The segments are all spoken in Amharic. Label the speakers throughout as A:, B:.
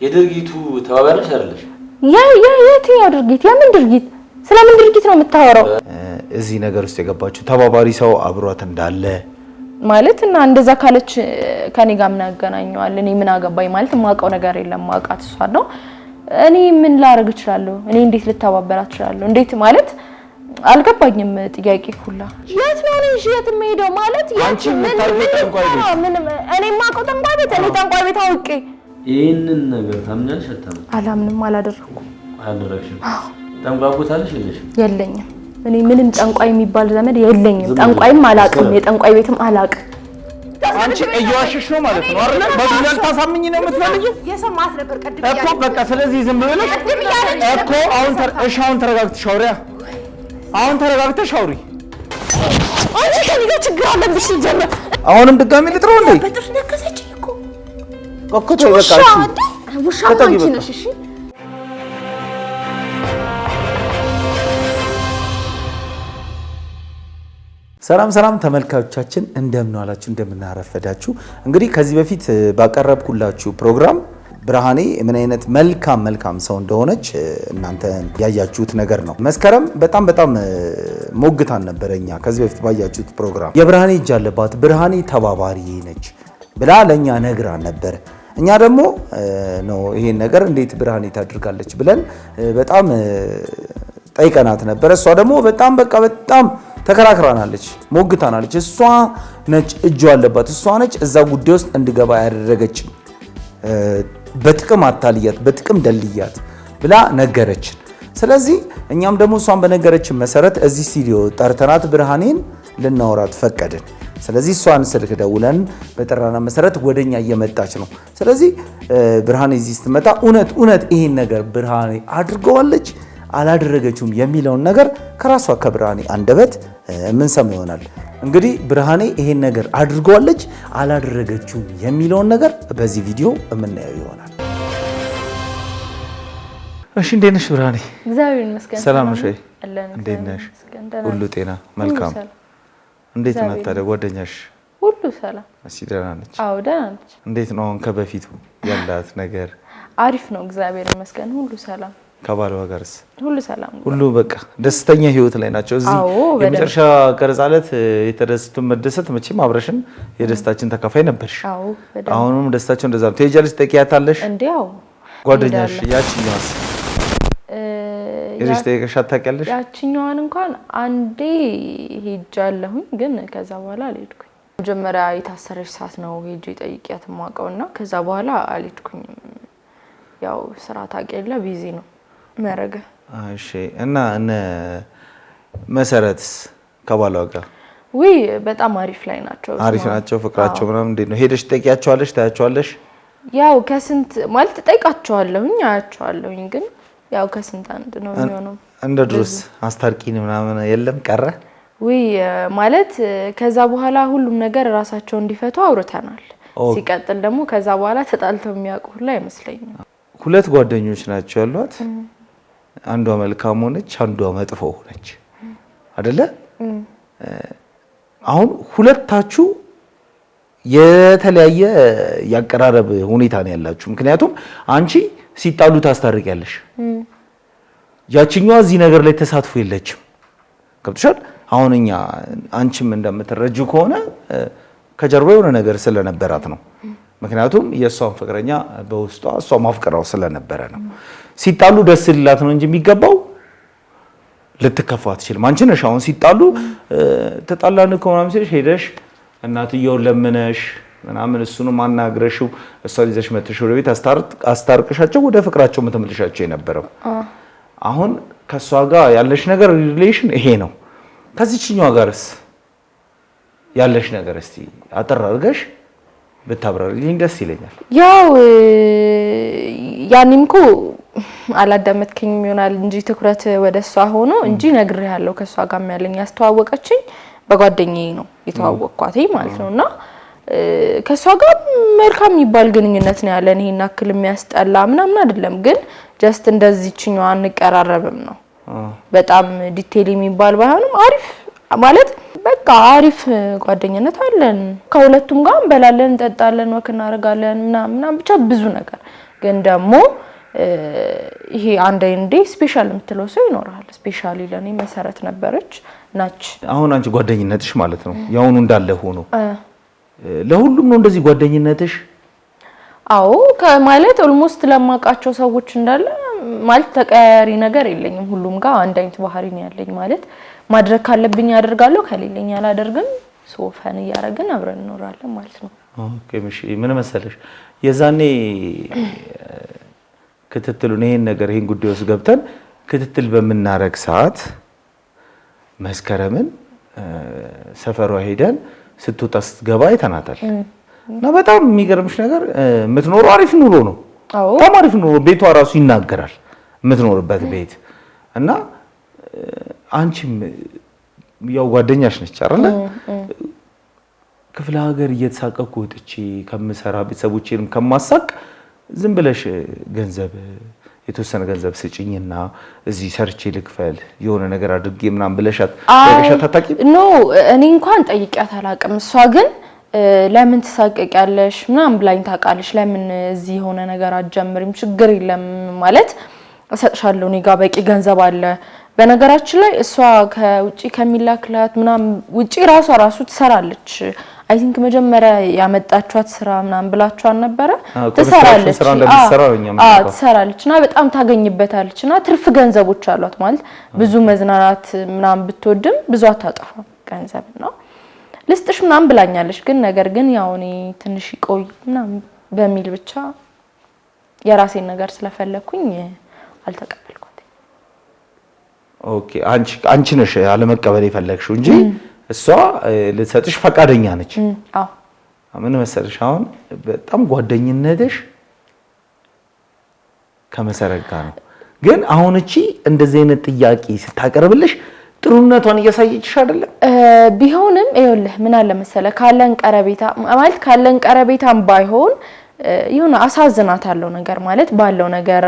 A: የድርጊቱ ተባባሪሽ አይደለሽ?
B: የትኛው ድርጊት? የምን ድርጊት? ስለምን ድርጊት ነው የምታወራው?
C: እዚህ ነገር ውስጥ የገባችው ተባባሪ ሰው አብሯት እንዳለ
B: ማለት እና እንደዛ ካለች ከኔ ጋር ምን ያገናኘዋል? እኔ ምን አገባኝ ማለት የማውቀው ነገር የለም። ማውቃት እሷ ነው። እኔ ምን ላደርግ እችላለሁ? እኔ እንዴት ልተባበራት እችላለሁ? እንዴት ማለት አልገባኝም። ጥያቄ ሁላ የት ነው እሺ? የት የምሄደው ማለት
C: አንቺ ምን ጠንቋይ ቤት?
B: እኔ የማውቀው ጠንቋይ ቤት? እኔ ጠንቋይ ቤት አውቄ
A: ይሄንን ነገር ታምኛለሽ?
B: አላምንም። አላደረኩም።
A: አላደረግሽም? ጠንቋይ ቦታለሽ የለሽም?
B: የለኝም። እኔ ምንም ጠንቋይ የሚባል ዘመድ የለኝም። ጠንቋይም አላውቅም። የጠንቋይ ቤትም አላውቅም።
C: አንቺ እየዋሸሽ ነው ማለት ነው አይደል? በዱላል ታሳምኝ ነው የምትፈልጊው?
B: የሰማት ነበር ቀድም
C: እኮ በቃ ስለዚህ ዝም ብለሽ እኮ አሁን ተረጋግተሽ አውሪያ። አሁን ተረጋግተሽ አውሪ።
B: አንቺ ከዚህ ጋር ችግር አለብሽ ጀመር።
C: አሁንም ድጋሚ ልጥረው እንዴ?
B: በጥርስ ነከሰችኝ እኮ
C: ተይ በቃ እሺ።
B: ውሻ አንቺ ነሽ እሺ።
C: ሰላም ተመልካቾቻችን እንደምን ዋላችሁ እንደምን አረፈዳችሁ። እንግዲህ ከዚህ በፊት ባቀረብኩላችሁ ፕሮግራም ብርሃኔ ምን አይነት መልካም ሰው እንደሆነች እናንተ ያያችሁት ነገር ነው። መስከረም በጣም ሞግታን ነበረኛ ከዚህ በፊት ባያችሁት ፕሮግራም የብርሃኔ እጅ አለባት ብርሃኔ ተባባሪ ነች ብላ ለኛ ነግራን ነበር። እኛ ደግሞ ነው ይሄን ነገር እንዴት ብርሃኔ ታድርጋለች ብለን በጣም ጠይቀናት ነበር። እሷ ደግሞ በጣም ተከራክራናለች፣ ሞግታናለች። እሷ ነች እጇ አለባት፣ እሷ ነች እዛ ጉዳይ ውስጥ እንድገባ ያደረገችኝ፣ በጥቅም አታልያት፣ በጥቅም ደልያት ብላ ነገረችን። ስለዚህ እኛም ደግሞ እሷን በነገረችን መሰረት እዚህ ስቱዲዮ ጠርተናት ብርሃኔን ልናወራት ፈቀድን። ስለዚህ እሷን ስልክ ደውለን በጠራና መሰረት ወደኛ እየመጣች ነው። ስለዚህ ብርሃኔ እዚህ ስትመጣ እውነት ይሄን ነገር ብርሃኔ አድርገዋለች አላደረገችውም የሚለውን ነገር ከራሷ ከብርሃኔ አንደበት ምን ሰማ ይሆናል። እንግዲህ ብርሃኔ ይሄን ነገር አድርገዋለች አላደረገችውም የሚለውን ነገር በዚህ ቪዲዮ የምናየው ይሆናል። እሺ እንዴት ነሽ ብርሃኔ?
B: እግዚአብሔር ይመስገን።
C: ሰላም ነሽ? እንዴት ነሽ? ሁሉ ጤና መልካም? እንዴት ናት ታዲያ ጓደኛሽ?
B: ሁሉ ሰላም።
C: እሺ ደህና ነች?
B: አዎ ደህና ነች።
C: እንዴት ነው አሁን ከበፊቱ ያላት ነገር?
B: አሪፍ ነው እግዚአብሔር ይመስገን። ሁሉ ሰላም።
C: ከባሏ ጋርስ
B: ሁሉ ሰላም?
C: ሁሉ በቃ ደስተኛ ህይወት ላይ ናቸው። እዚህ የመጨረሻ ቀርጻለት የተደሰቱን መደሰት መቼም አብረሽን የደስታችን ተካፋይ ነበርሽ። አሁንም ደስታቸው እንደዛ ነው። ትሄጃለሽ ጠቂያታለሽ
B: እንዴ? አዎ
C: ጓደኛሽ ያቺኛዋስ የሪሽ ጠይቀሻት ታውቂያለሽ?
B: ያቺኛዋን እንኳን አንዴ ሄጃለሁኝ፣ ግን ከዛ በኋላ አልሄድኩኝ። መጀመሪያ የታሰረች ሰዓት ነው ሄጄ ጠይቂያት ማውቀውና ከዛ በኋላ አልሄድኩኝም። ያው ስራ ታውቂያለ ቢዚ ነው መረገ።
C: እሺ እና መሰረትስ ከባሏ ጋር
B: በጣም አሪፍ ላይ ናቸው።
C: አሪፍ ናቸው ፍቅራቸው ምናምን እንዴት ነው? ሄደሽ ጠይቂያቸዋለሽ? ታያቸዋለሽ?
B: ያው ከስንት ማለት ጠይቃቸዋለሁኝ አያቸዋለሁኝ፣ ግን ያው ከስንት አንድ ነው የሚሆነው። እንደ ድሮስ
C: አስታርቂን ምናምን የለም ቀረ?
B: ማለት ከዛ በኋላ ሁሉም ነገር ራሳቸው እንዲፈቱ አውርተናል። ሲቀጥል ደግሞ ከዛ በኋላ ተጣልተው የሚያውቁ ሁሉ አይመስለኝም።
C: ሁለት ጓደኞች ናቸው ያሏት። አንዷ መልካም ሆነች፣ አንዷ መጥፎ ሆነች አይደለ? አሁን ሁለታችሁ የተለያየ ያቀራረብ ሁኔታ ነው ያላችሁ። ምክንያቱም አንቺ ሲጣሉ ታስታርቂያለሽ፣ ያቺኛዋ እዚህ ነገር ላይ ተሳትፎ የለችም። ገብቶሻል? አሁን አንቺም እንደምትረጁ ከሆነ ከጀርባ የሆነ ነገር ስለነበራት ነው። ምክንያቱም የሷን ፍቅረኛ በውስጧ እሷ ማፍቀራው ስለነበረ ነው። ሲጣሉ ደስ ይላት ነው እንጂ የሚገባው ልትከፋ አትችልም። አንቺ ነሽ አሁን ሲጣሉ ተጣላን እኮ ምናምን ሲልሽ ሄደሽ እናትየውን ለምነሽ ምናምን እሱንም አናግረሽው እሷን ይዘሽ መጥተሽ ወደ ቤት አስታርቅሻቸው ወደ ፍቅራቸው መተመልሻቸው የነበረው። አሁን ከሷ ጋር ያለሽ ነገር ሪሌሽን ይሄ ነው። ከዚህኛው ጋርስ ያለሽ ነገር እስቲ አጠር አድርገሽ ብታብራሪልኝ ደስ ይለኛል። ያው
B: ያንንም እኮ አላዳመጥከኝም ይሆናል እንጂ ትኩረት ወደሷ ሆኖ እንጂ ነግሬሃለሁ። ከሷ ጋር ያለኝ ያስተዋወቀችኝ በጓደኛዬ ነው የተዋወቅኳት ማለት ነውና ከሷ ጋር መልካም የሚባል ግንኙነት ነው ያለን። ይሄን አክል የሚያስጠላ ምናምን አይደለም፣ ግን ጀስት እንደዚህኛው አንቀራረብም ነው። በጣም ዲቴል የሚባል ባይሆንም አሪፍ ማለት በቃ አሪፍ ጓደኝነት አለን። ከሁለቱም ጋር እንበላለን፣ እንጠጣለን፣ ወክ እናደርጋለን ምናምን ብቻ ብዙ ነገር። ግን ደግሞ ይሄ አንዴ ስፔሻል የምትለው ሰው ይኖራል። ስፔሻሊ ለኔ መሰረት ነበረች ናች።
C: አሁን አንቺ ጓደኝነትሽ ማለት ነው ያውኑ እንዳለ ሆኖ ለሁሉም ነው እንደዚህ ጓደኝነትሽ?
B: አዎ ማለት ኦልሞስት ለማቃቸው ሰዎች እንዳለ ማለት ተቀያያሪ ነገር የለኝም። ሁሉም ጋር አንድ አይነት ባህሪ ነው ያለኝ። ማለት ማድረግ ካለብኝ አደርጋለሁ፣ ከሌለኝ አላደርግም። ሶፈን እያደረግን አብረን እንኖራለን ማለት ነው።
C: ኦኬ እሺ። ምን መሰለሽ የዛኔ ክትትሉን ይሄን ጉዳይ ውስጥ ገብተን ክትትል በመናረግ ሰዓት መስከረምን ሰፈሯ ሄደን ስትወጣ ስትገባ አይተናታል። እና በጣም የሚገርምሽ ነገር የምትኖረው አሪፍ ኑሮ ነው። በጣም አሪፍ ኑሮ፣ ቤቷ ራሱ ይናገራል የምትኖርበት ቤት። እና አንቺም ያው ጓደኛሽ ነች አይደል? ክፍለ ሀገር እየተሳቀኩ ወጥቼ ከምሰራ ቤተሰቦቼንም ከማሳቅ ዝም ብለሽ ገንዘብ የተወሰነ ገንዘብ ስጪኝና እዚህ ሰርቼ ልክፈል የሆነ ነገር አድርጌ ምናምን ብለሻት አታውቂም?
B: ኖ እኔ እንኳን ጠይቂያት አላውቅም። እሷ ግን ለምን ትሳቀቂያለሽ ምናምን ብላኝ ታውቃለች። ለምን እዚህ የሆነ ነገር አትጀምሪም? ችግር የለም ማለት እሰጥሻለሁ፣ እኔ ጋር በቂ ገንዘብ አለ። በነገራችን ላይ እሷ ከውጪ ከሚላክላት ምናምን ውጪ ራሱ ትሰራለች። አይ ቲንክ መጀመሪያ ያመጣቿት ስራ ምናምን ብላቿን ነበረ። ትሰራለች እና በጣም ታገኝበታለችና ትርፍ ገንዘቦች አሏት። ማለት ብዙ መዝናናት ምናምን ብትወድም ብዙ አታጠፋም ገንዘብ ነው። ልስጥሽ ምናምን ብላኛለች። ግን ነገር ግን ያው እኔ ትንሽ ይቆይ ምናምን በሚል ብቻ የራሴን ነገር ስለፈለኩኝ አልተቀበልኳት።
C: ኦኬ አንቺ ነሽ አለመቀበል የፈለግሽው እንጂ እሷ ልትሰጥሽ ፈቃደኛ ነች።
B: አዎ
C: ምን መሰለሽ አሁን በጣም ጓደኝነትሽ ከመሰረት ጋር ነው። ግን አሁን እቺ እንደዚህ አይነት ጥያቄ ስታቀርብልሽ ጥሩነቷን እያሳየችሽ አይደለም?
B: ቢሆንም ይኸውልህ ምን አለ መሰለ ካለን ቀረቤታም ባይሆን ይሁን አሳዝናታለሁ ነገር ማለት ባለው ነገር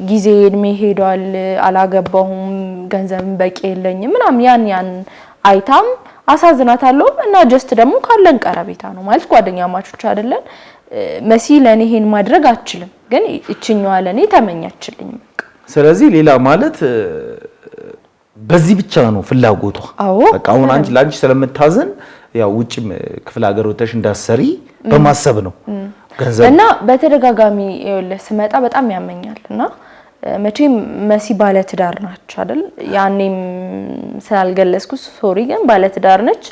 B: ጊዜ እድሜ ሄዷል፣ አላገባሁም፣ ገንዘብም በቂ የለኝም ምናምን ያን አይታም አሳዝናታለሁ። እና ጀስት ደግሞ ካለን ቀረቤታ ነው ማለት ጓደኛ ማቾች አይደለን። መሲ ለኔ ይሄን ማድረግ አትችልም፣ ግን እቺኛዋ ለኔ ተመኛችልኝ በቃ።
C: ስለዚህ ሌላ ማለት በዚህ ብቻ ነው ፍላጎቷ። በቃ አሁን አንቺ ላንቺ ስለምታዘን ያው ውጭም ክፍለ ሀገር ወተሽ እንዳሰሪ በማሰብ ነው ገንዘብ። እና
B: በተደጋጋሚ ይኸውልህ ስመጣ በጣም ያመኛልና መቼም መሲ ባለ ትዳር ናች አይደል? ያኔም ስላልገለጽኩ ሶሪ፣ ግን ባለ ትዳር ነች።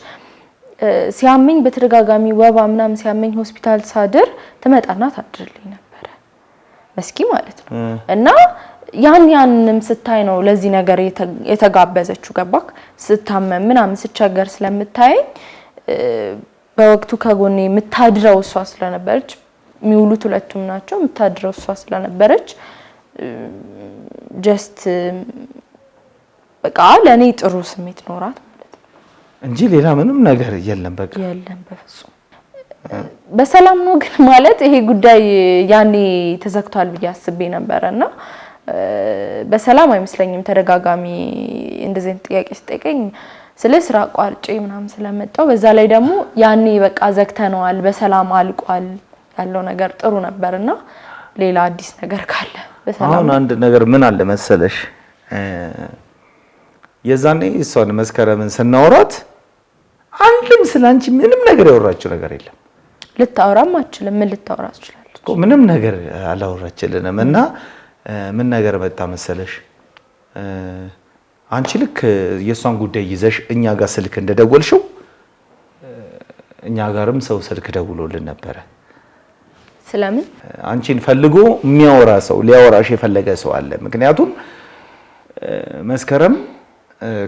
B: ሲያመኝ በተደጋጋሚ ወባ ምናምን ሲያመኝ ሆስፒታል ሳድር ትመጣና ታድርልኝ ነበር መስኪ ማለት ነው። እና ያንንም ስታይ ነው ለዚህ ነገር የተጋበዘችው ገባክ? ስታመም ምናምን ስቸገር ስለምታይ በወቅቱ ከጎኔ የምታድረው እሷ ስለነበረች የሚውሉት ሁለቱም ናቸው። የምታድረው እሷ ስለነበረች ጀስት በቃ ለኔ ጥሩ ስሜት ኖራት ማለት ነው
C: እንጂ ሌላ ምንም ነገር የለም። በቃ
B: የለም በፍጹም በሰላም ነው። ግን ማለት ይሄ ጉዳይ ያኔ ተዘግቷል ብዬ አስቤ ነበርና በሰላም አይመስለኝም። ተደጋጋሚ እንደዚህ ጥያቄ ስጠይቀኝ ስለ ስራ ቋርጬ ምናምን ስለመጣው በዛ ላይ ደግሞ ያኔ በቃ ዘግተነዋል፣ በሰላም አልቋል ያለው ነገር ጥሩ ነበርና ሌላ አዲስ ነገር ካለ በሰላም።
C: አሁን አንድ ነገር ምን አለ መሰለሽ የዛኔ እሷን መስከረምን ስናወራት አንድም ስላንቺ ምንም ነገር ያወራችው ነገር የለም።
B: ልታወራም አትችልም። ምን ልታወራ ትችላለች?
C: ምንም ነገር አላወራችልንም። እና ምን ነገር መጣ መሰለሽ አንቺ ልክ የሷን ጉዳይ ይዘሽ እኛ ጋር ስልክ እንደደወልሽው እኛ ጋርም ሰው ስልክ ደውሎልን ነበረ።
B: ስለምን?
C: አንቺን ፈልጎ የሚያወራ ሰው ሊያወራሽ የፈለገ ሰው አለ። ምክንያቱም መስከረም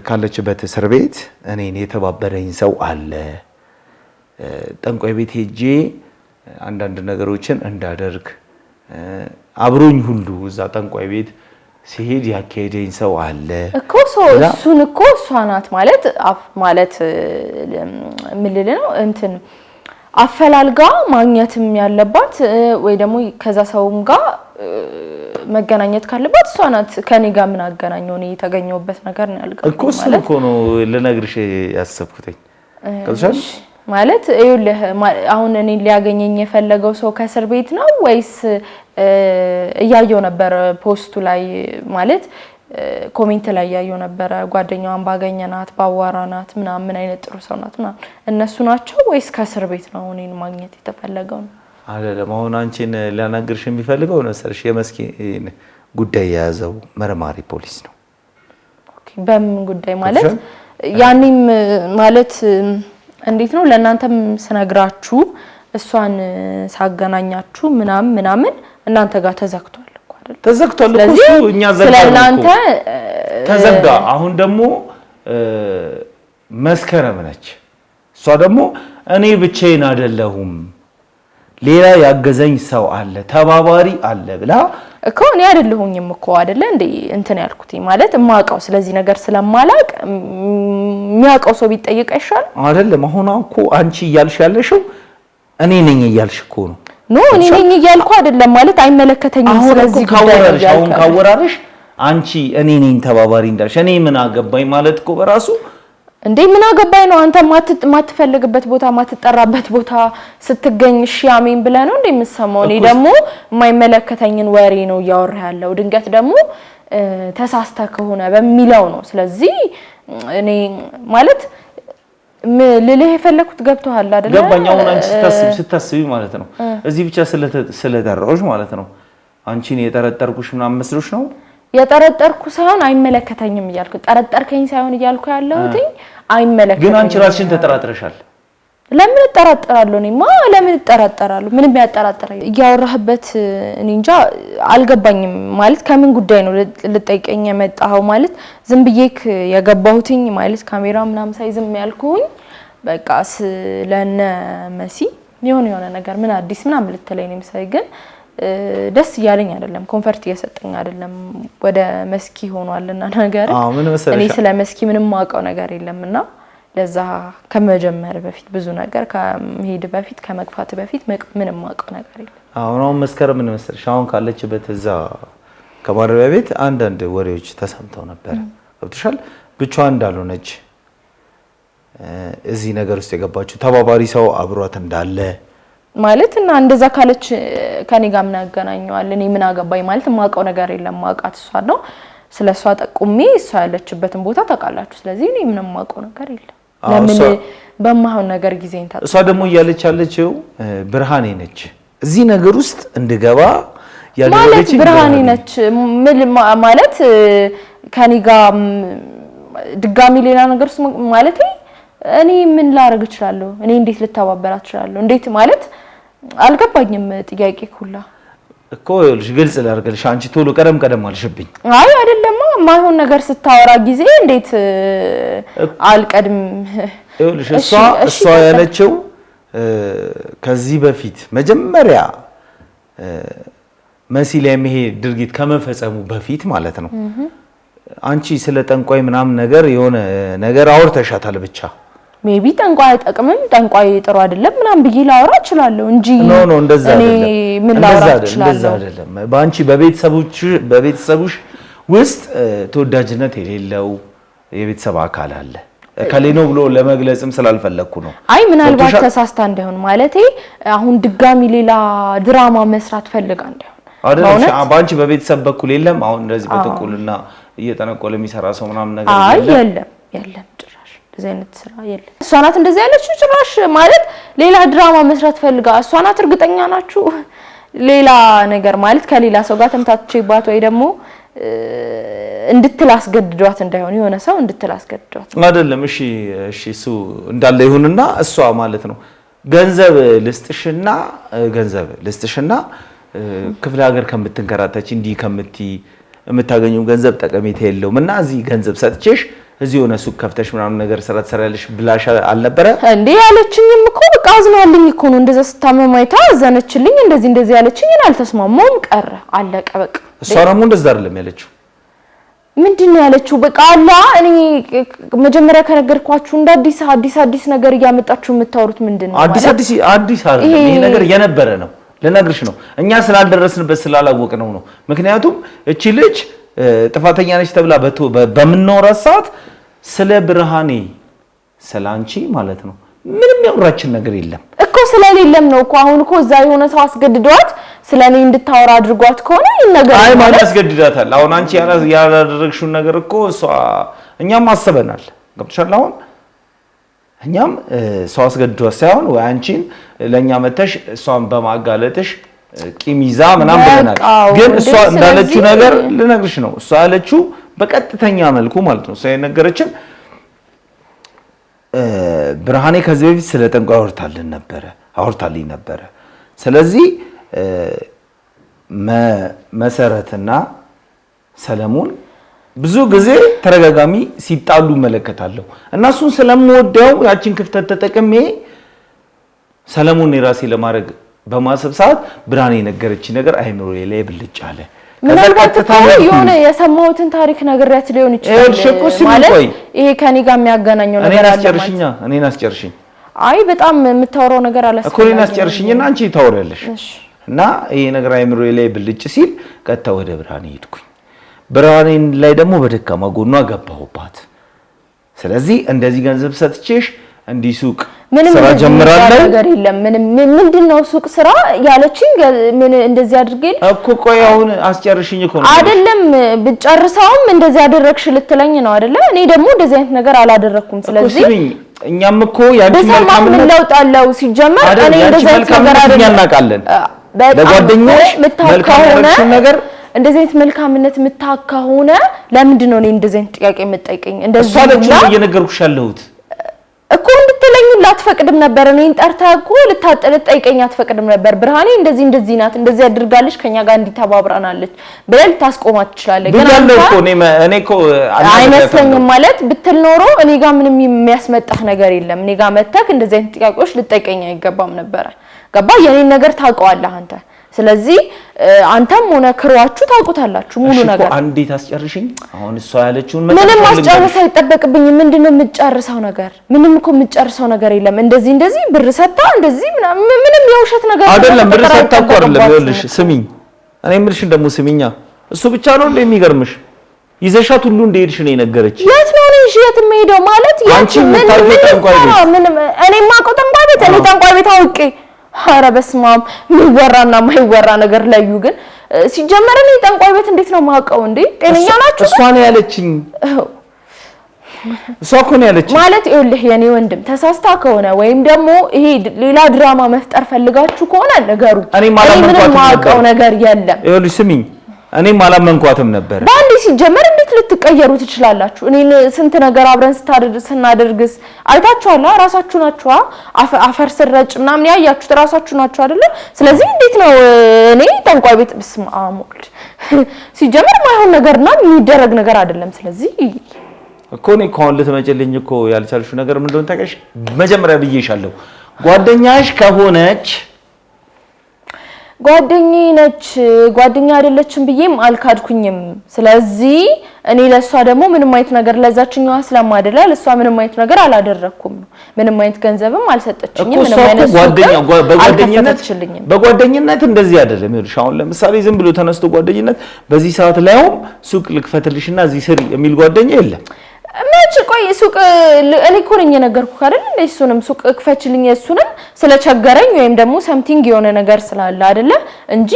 C: ካለችበት እስር ቤት እኔን የተባበረኝ ሰው አለ። ጠንቋይ ቤት ሄጄ አንዳንድ ነገሮችን እንዳደርግ አብሮኝ ሁሉ እዛ ጠንቋይ ቤት ሲሄድ ያካሄደኝ ሰው አለ
B: እኮ። እሱን እኮ እሷ ናት ማለት ምን ልል ነው እንትን አፈላልጋ ማግኘትም ያለባት ወይ ደግሞ ከዛ ሰውም ጋር መገናኘት ካለባት እሷ ናት። ከኔ ጋር ምን አገናኘው? እኔ የተገኘውበት ነገር ነው ያልከው
C: እኮ እሱ እኮ ነው ልነግርሽ ያሰብኩትኝ ማለት
B: ይኸውልህ አሁን እኔ ሊያገኘኝ የፈለገው ሰው ከእስር ቤት ነው ወይስ እያየው ነበር ፖስቱ ላይ ማለት ኮሜንት ላይ ያየው ነበር ጓደኛዋን ባገኘናት ባዋራናት ምናምን ምን አይነት ጥሩ ሰው ናት ምናምን እነሱ ናቸው ወይስ ከእስር ቤት ነው እኔን ማግኘት የተፈለገው ነው
C: አይደለም አሁን አንቺን ሊያናግርሽ የሚፈልገው ነው ሰርሽ የመስኪ ጉዳይ የያዘው መርማሪ ፖሊስ ነው
B: ኦኬ በምን ጉዳይ ማለት ያኔም ማለት እንዴት ነው ለእናንተም ስነግራችሁ እሷን ሳገናኛችሁ ምናምን እናንተ ጋር ተዘግቷል እኮ አይደል
C: ተዘግቷል እኮ እኛ
B: ስለናንተ
C: ተዘጋ አሁን ደግሞ መስከረም ነች እሷ ደግሞ እኔ ብቻዬን አይደለሁም ሌላ ያገዘኝ ሰው አለ ተባባሪ አለ ብላ
B: እኮ እኔ አይደለሁኝም እኮ አይደለ እንዴ እንትን ያልኩት ማለት ማቀው ስለዚህ ነገር ስለማላቅ የሚያቀው ሰው ቢጠይቅ አይሻል
C: አይደለም አሁን እኮ አንቺ እያልሽ ያለሽው እኔ ነኝ እያልሽ እኮ ነው
B: ኖ እኔ ነኝ እያልኩ አይደለም ማለት አይመለከተኝም ስለዚህ
C: ጉዳይ አሁን ካወራረሽ አንቺ እኔ ነኝ ተባባሪ እንዳልሽ እኔ ምን አገባኝ ማለት እኮ በራሱ
B: እንዴ ምን አገባኝ ነው አንተ ማትፈልግበት ቦታ ማትጠራበት ቦታ ስትገኝ እሺ አሜን ብለህ ነው እንዴ የምትሰማው እኔ ደግሞ የማይመለከተኝን ወሬ ነው ያወራ ያለው ድንገት ደግሞ ተሳስተ ከሆነ በሚለው ነው ስለዚህ እኔ ማለት ልልህ የፈለኩት ገብቶሃል አይደል
C: ገባኝ አሁን አንቺ ስታስቢ ማለት ነው እዚህ ብቻ ስለተደረውሽ ማለት ነው አንቺን የጠረጠርኩሽ ምናምን መስሎሽ ነው
B: የጠረጠርኩ ሳይሆን አይመለከተኝም እያልኩ ጠረጠርከኝ ሳይሆን እያልኩ ያለሁት አይመለከተኝም
C: ግን አንቺ ራስሽን ተጠራጥረሻል
B: ለምን ተጠራጠራለሁ እኔማ ለምን ተጠራጠራለሁ ምንም ያጠራጠረኝ እያወራህበት እኔ እንጃ አልገባኝም ማለት ከምን ጉዳይ ነው ልጠይቀኝ የመጣው ማለት ዝም ብዬክ የገባሁትኝ ማለት ካሜራ ምናምን ሳይዝም ያልኩኝ በቃ ስለነ መሲ የሆነ ነገር ምን አዲስ ምናምን ልትለኝ ነው መሰለኝ ግን ደስ ያለኝ አይደለም ኮንፈርት እየሰጠኝ አይደለም ወደ መስኪ ሆኗልና ነገር እኔ ስለ መስኪ ምንም ማውቀው ነገር የለምና ለዛ ከመጀመር በፊት ብዙ ነገር ከመሄድ በፊት ከመግፋት በፊት ምንም ማውቀው ነገር የለም
C: አሁን መስከረም ምን መሰለሽ አሁን ካለችበት እዛ ከማረቢያ ቤት አንዳንድ ወሬዎች ተሰምተው ነበር ገብቶሻል ብቻዋን እንዳልሆነች እዚህ ነገር ውስጥ የገባችው ተባባሪ ሰው አብሯት እንዳለ
B: ማለት እና እንደዛ ካለች ከኔ ጋር ምን ያገናኘዋል እኔ ምን አገባኝ ማለት ማውቀው ነገር የለም ማውቃት እሷ ነው ስለሷ ጠቁሜ እሷ ያለችበትን ቦታ ታውቃላችሁ ስለዚህ እኔ ምንም ማውቀው ነገር የለም ለምን በማሁን ነገር ጊዜን ታጣ
C: እሷ ደግሞ ያለችው ብርሃኔ ነች እዚህ ነገር ውስጥ እንድገባ
B: ያለች ብርሃኔ ነች ማለት ከኔ ጋር ድጋሚ ሌላ ነገር ውስጥ ማለት እኔ ምን ላደርግ እችላለሁ እኔ እንዴት ልተባበራት እችላለሁ እንዴት ማለት አልገባኝም ጥያቄ ኩላ
C: እኮ ልጅ ግልጽ ላድርግልሽ አንቺ ቶሎ ቀደም አልሽብኝ
B: አይ አይደለም ማይሆን ነገር ስታወራ ጊዜ እንዴት አልቀድም
C: ልጅ እሷ ያለችው ከዚህ በፊት መጀመሪያ መሲ ላይ መሄድ ድርጊት ከመፈጸሙ በፊት ማለት ነው አንቺ ስለ ጠንቋይ ምናምን ነገር የሆነ ነገር አውርተሻታል ብቻ
B: ሜቢ ጠንቋይ አይጠቅምም ጠንቋይ ጥሩ አይደለም ምናምን ብዬ ላወራ እችላለሁ እንጂ
C: ኖ እንደዛ አይደለም
B: ምን ላወራ እችላለሁ
C: እንደዛ አይደለም ባንቺ በቤተሰቡሽ ውስጥ ተወዳጅነት የሌለው የቤተሰብ አካል አለ ከሌ ነው ብሎ ለመግለጽም ስላልፈለኩ ነው
B: አይ ምናልባት ተሳስታ እንደሆነ ማለቴ አሁን ድጋሚ ሌላ ድራማ መስራት ፈልጋ እንደሆነ
C: አይደለም ባንቺ በቤተሰብ በኩል የለም አሁን እንደዚህ በተቆልና እየተነቆለ የሚሰራ ሰው ምናምን ነገር
B: የለም ጭራሽ እንደዚህ አይነት ስራ የለም እሷ ናት እንደዚህ ያለችው ጭራሽ ማለት ሌላ ድራማ መስራት ፈልጋ እሷ ናት እርግጠኛ ናችሁ ሌላ ነገር ማለት ከሌላ ሰው ጋር ተምታችባት ወይ ደግሞ እንድትላስገድዷት እንዳይሆን የሆነ ሰው እንድትላስገድዷት
C: አይደለም እሺ እሱ እንዳለ ይሁንና እሷ ማለት ነው ገንዘብ ልስጥሽና ክፍለ ሀገር ከምትንከራተች እንዲህ የምታገኘው ገንዘብ ጠቀሜታ የለውም እና እዚህ ገንዘብ ሰጥቼሽ እዚህ የሆነ ሱቅ ከፍተሽ ምናምን ነገር ስራ ትሰራለሽ ብላሽ አልነበረ እንዴ
B: ያለችኝም እኮ በቃ አዝናልኝ እኮ ነው እንደዛ ስታመማይታ አዘነችልኝ እንደዚህ ያለችኝ አልተስማማውም ቀረ አለቀ በቃ
C: እሷ ደግሞ እንደዛ አይደለም ያለችው
B: ምንድነው ያለችው በቃ አላ እኔ መጀመሪያ ከነገርኳችሁ እንደ አዲስ ነገር እያመጣችሁ የምታወሩት ምንድነው
C: አዲስ አይደለም ይሄ ነገር የነበረ ነው ለነገርሽ ነው እኛ ስላልደረስንበት ስላላወቅነው ነው ምክንያቱም እቺ ልጅ ጥፋተኛ ነች ተብላ በመኖራት ሰዓት ስለ ብርሃኔ ስላንቺ ማለት ነው ምንም ያወራችን ነገር የለም
B: እኮ ስለሌለም ነው እኮ አሁን እኮ እዛ የሆነ ሰው አስገድዷት ስለኔ እንድታወራ አድርጓት ከሆነ ይነገር
C: አይ ማን ያስገድዳታል? አሁን አንቺ ያላደረግሽው ነገር እኮ እሷ እኛም አስበናል። ገብቶሻል? አሁን እኛም ሰው አስገድዷት ሳይሆን ወይ አንቺን ለኛ መተሽ እሷን በማጋለጥሽ ቂም ይዛ ምናምን ብለናል። ግን እሷ እንዳለችው ነገር ልነግርሽ ነው። እሷ ያለችው በቀጥተኛ መልኩ ማለት ነው። እሷ የነገረችን ብርሃኔ ከዚህ በፊት ስለ ጠንቋይ አውርታልኝ ነበረ። ስለዚህ መሰረትና ሰለሞን ብዙ ጊዜ ተረጋጋሚ ሲጣሉ መለከታለሁ እና እሱን ስለምወደው ያችን ክፍተት ተጠቅሜ ሰለሞን የራሴ ለማድረግ በማሰብ ሰዓት ብርሃኔ የነገረችኝ ነገር አይምሮዬ ላይ ብልጭ አለ።
B: ምናልባት የሆነ የሰማሁትን ታሪክ ነግሬያት ሊሆን ይችላል ማለት ይሄ ከኔ ጋር የሚያገናኘው ነገር አለ ማለት
C: እኔን አስጨርሽኝ።
B: አይ በጣም የምታወራው ነገር አላስፈልግም
C: እኮ እኔን አስጨርሽኝና አንቺ ታወሪያለሽ። እና ይሄ ነገር አይምሮዬ ላይ ብልጭ ሲል ቀጥታ ወደ ብርሃኔ ሄድኩኝ። ብርሃኔን ላይ ደግሞ በደካማ ጎኗ ገባሁባት። ስለዚህ እንደዚህ ገንዘብ ሰጥቼሽ እንዲህ ሱቅ ስራ ጀምራለሁ ነገር የለም ምንድነው ሱቅ ስራ ያለችኝ ምን እንደዚህ አድርገኝ እኮ ቆይ አሁን አስጨርሽኝ እኮ ነው
B: አይደለም ብጨርሳውም እንደዚህ አደረግሽ ልትለኝ ነው አይደለ? እኔ ደግሞ እንደዚህ አይነት ነገር አላደረኩም። ስለዚህ
C: እኛም እኮ ያንቺ መልካምነት
B: ለውጣለው ሲጀመር እኔ እንደዚህ አይነት ነገር አይደለም
C: እናውቃለን። ለጓደኞች መልካም ነገር
B: እንደዚህ አይነት መልካምነት የምታካ ሆነ ለምንድን ነው እኔ እንደዚህ አይነት ጥያቄ የምትጠይቀኝ? እንደዚህ
C: ነው እየነገርኩሽ ያለሁት
B: እኮ እንድትለኝ ላትፈቅድም ነበር። እኔን ጠርተህ እኮ ልታጠይቀኝ አትፈቅድም ነበር። ብርሃኔ እንደዚህ ናት እንደዚህ አድርጋለች ከኛ ጋር እንዲተባብራናለች ብለህ ታስቆማት ትችላለህ። ግን
C: እኔ እኮ
B: አይመስለኝም ማለት ብትል ኖሮ እኔ ጋር ምንም የሚያስመጣህ ነገር የለም። እኔ ጋር መተክ እንደዚህ አይነት ጥያቄዎች ልጠይቀኝ አይገባም ነበር። ገባ? የኔን ነገር ታውቀዋለህ አንተ። ስለዚህ አንተም ሆነ ክሯችሁ ታውቁታላችሁ ሙሉ ነገር።
C: እሺ አንዴ ታስጨርሽኝ። አሁን እሷ ያለችውን
B: ምንም ማስጨረስ አይጠበቅብኝም። ምንድነው የምጨርሰው ነገር? ምንም እኮ የምጨርሰው ነገር የለም። እንደዚህ ብር ሰጣ እንደዚህ ምንም የውሸት ነገር
C: አይደለም። ብር ሰጣ እኮ አይደለም። ይኸውልሽ ስሚኝ፣ እኔ የምልሽን ደግሞ ስሚኛ። እሱ ብቻ ነው እንደሚገርምሽ ይዘሻት ሁሉ እንደሄድሽ ነው የነገረች።
B: የት ነው እሺ የት የምሄደው ማለት
C: አንቺ ምን
B: እኔ ማውቀው ጠንቋይ ቤት እኔ ጠንቋይ ቤት አውቄ ኧረ በስመ አብ የሚወራና የማይወራ ነገር ለዩ። ግን ሲጀመር እኔ ጠንቋይ ቤት እንዴት ነው ማውቀው እንዴ? ጤነኛ ናችሁ?
C: እሷ ነው ያለችኝ። እሷ እኮ ነው ያለችኝ
B: ማለት ይኸውልህ የኔ ወንድም ተሳስታ ከሆነ ወይም ደግሞ ይሄ ሌላ ድራማ መፍጠር ፈልጋችሁ ከሆነ ነገሩ
C: እኔ ምንም
B: ማውቀው ነገር የለም።
C: ይኸውልሽ ስሚኝ እኔ ማላመንኳትም ነበር።
B: ባንዲ ሲጀመር እንዴት ልትቀየሩ ትችላላችሁ? እኔ ስንት ነገር አብረን ስናደርግስ አይታችኋል። ራሳችሁ ናችሁ አፈር ስረጭ ምናምን ያያችሁት ራሳችሁ ናችሁ አይደለ? ስለዚህ እንዴት ነው እኔ ጠንቋይ ቤት በስመ አብ ወልድ ሲጀመር ማይሆን ነገርና የሚደረግ ነገር አይደለም። ስለዚህ
C: እኮ እኔ ኮን ልትመጪልኝ እኮ ያልቻልሽው ነገር ምን እንደሆነ ታውቂያለሽ? መጀመሪያ ብዬሻለሁ ጓደኛሽ ከሆነች ጓደኛዬ ነች ጓደኛ አይደለችም ብዬም አልካድኩኝም። ስለዚህ እኔ ለሷ ደግሞ ምንም አይነት ነገር ለዛችኛዋ ስለማደለ ለሷ ምንም አይነት ነገር አላደረኩም። ምንም አይነት ገንዘብም አልሰጠችኝም። ምንም አይነት በጓደኝነት እንደዚህ አይደለም። ይኸውልሽ አሁን ለምሳሌ ዝም ብሎ ተነስቶ ጓደኝነት በዚህ ሰዓት ላይም ሱቅ ልክፈትልሽና እዚህ ስሪ የሚል ጓደኛ የለም። መች ቆይ ሱቅ እኔ እኮ ነኝ የነገርኩህ አይደል? እሱንም ሱቅ ክፈችልኝ እሱንም ስለቸገረኝ ወይም ደግሞ ሰምቲንግ የሆነ ነገር ስላለ አይደለ እንጂ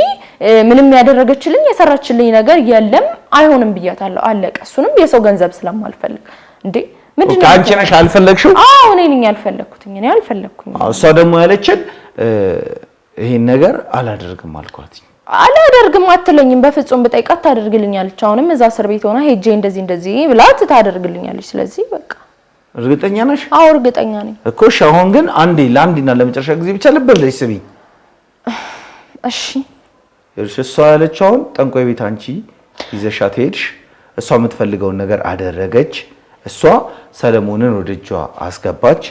C: ምንም ያደረገችልኝ የሰራችልኝ ነገር የለም። አይሆንም ብያታለሁ። አለቀ። እሱንም የሰው ገንዘብ ስለማልፈልግ እንዴ ምንድነው አንቺ ነሽ አልፈለግሽው? አዎ እኔ ነኝ ያልፈለኩትኝ። እኔ አልፈለኩኝ። እሷ ደግሞ ያለችን ይሄን ነገር አላደርግም አልኳት። አላደርግም አትለኝም በፍጹም ብጠይቃት ታደርግልኛለች። አሁንም እዛ እስር ቤት ሆና ሄጄ እንደዚህ ብላት ታደርግልኛለች። ስለዚህ በቃ እርግጠኛ ነሽ? አዎ እርግጠኛ ነኝ እኮ። እሺ አሁን ግን አንዴ ለአንዴና ለመጨረሻ ጊዜ ብቻ ልብ ብለሽ ስሚ እሺ? እሷ ያለችው አሁን ጠንቋይ ቤት አንቺ ይዘሻት ሄድሽ፣ እሷ የምትፈልገውን ነገር አደረገች፣ እሷ ሰለሞንን ወደ እጇ አስገባች።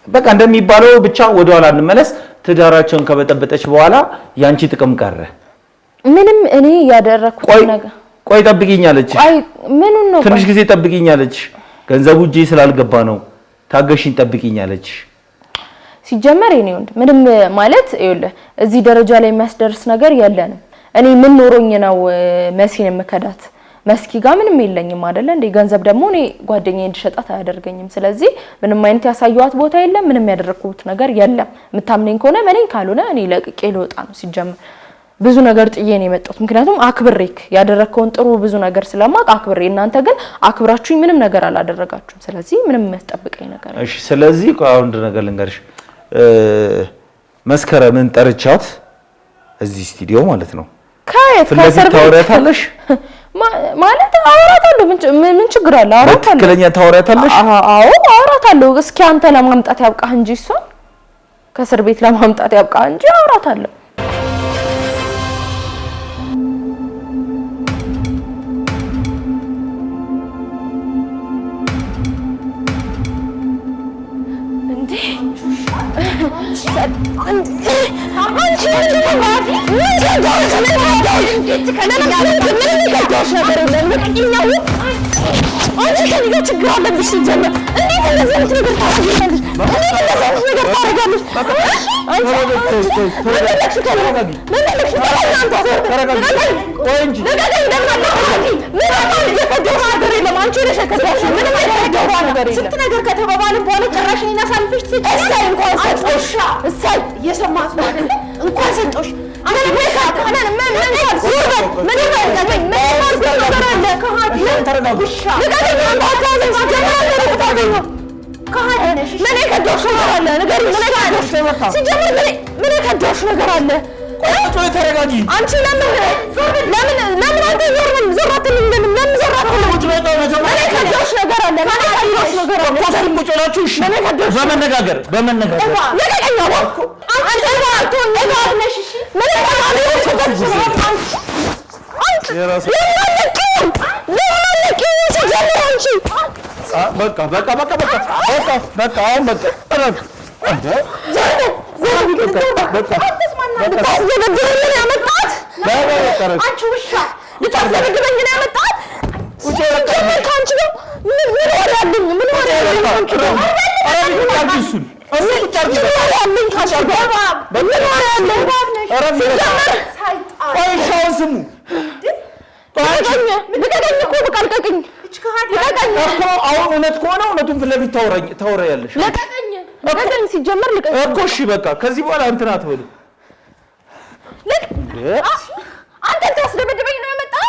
C: በቃ እንደሚባለው ብቻ ወደኋላ እንመለስ። ትዳራቸውን ከበጠበጠች በኋላ ያንቺ ጥቅም ቀረ። ምንም እኔ ያደረኩት ነገር ቆይ ጠብቂኛለች። አይ ምኑን ነው ትንሽ ጊዜ ጠብቂኛለች። ገንዘቡ እጄ ስላልገባ ነው ታገሽኝ ጠብቂኛለች። ሲጀመር እኔ ወንድ ምንም ማለት ይኸውልህ እዚህ ደረጃ ላይ የሚያስደርስ ነገር የለንም። እኔ ምን ኖሮኝ ነው መሲን መከዳት?
B: መስኪ ጋር ምንም የለኝም አይደለ እንዴ ገንዘብ ደግሞ እኔ ጓደኛዬ እንድሸጣት አያደርገኝም ስለዚህ ምንም አይነት ያሳየዋት ቦታ የለም ምንም ያደረኩት ነገር የለም ምታምነኝ ከሆነ ማንኝ ካልሆነ እኔ ለቅቄ ልወጣ ነው ሲጀምር ብዙ ነገር ጥዬ ነው የመጣሁት ምክንያቱም አክብሬክ ያደረከውን ጥሩ ብዙ ነገር ስለማቅ አክብሬ እናንተ ግን አክብራችሁኝ ምንም ነገር አላደረጋችሁም ስለዚህ ምንም መስጠብቀኝ ነገር
C: እሺ ስለዚህ አሁን ነገር ልንገርሽ መስከረምን ጠርቻት እዚህ ስቱዲዮ ማለት ነው
B: ካየት ካሰር
C: ታወራታለሽ
B: ማለት አወራታለሁ ምን ችግር አለ አወራታለሁ
C: ትክክለኛ ታወራታለሽ
B: አዎ አወራታለሁ እስኪ አንተ ለማምጣት ያብቃህ እንጂ እሷ ከእስር ቤት ለማምጣት ያብቃህ እንጂ አወራታለሁ
C: ታወራያለሽ ለቀቀኝ ሲጀመር ለቀቀኝ እኮ እሺ በቃ ከዚህ በኋላ እንትን አትበሉ አንተ ታስደበድበኝ ነው የመጣው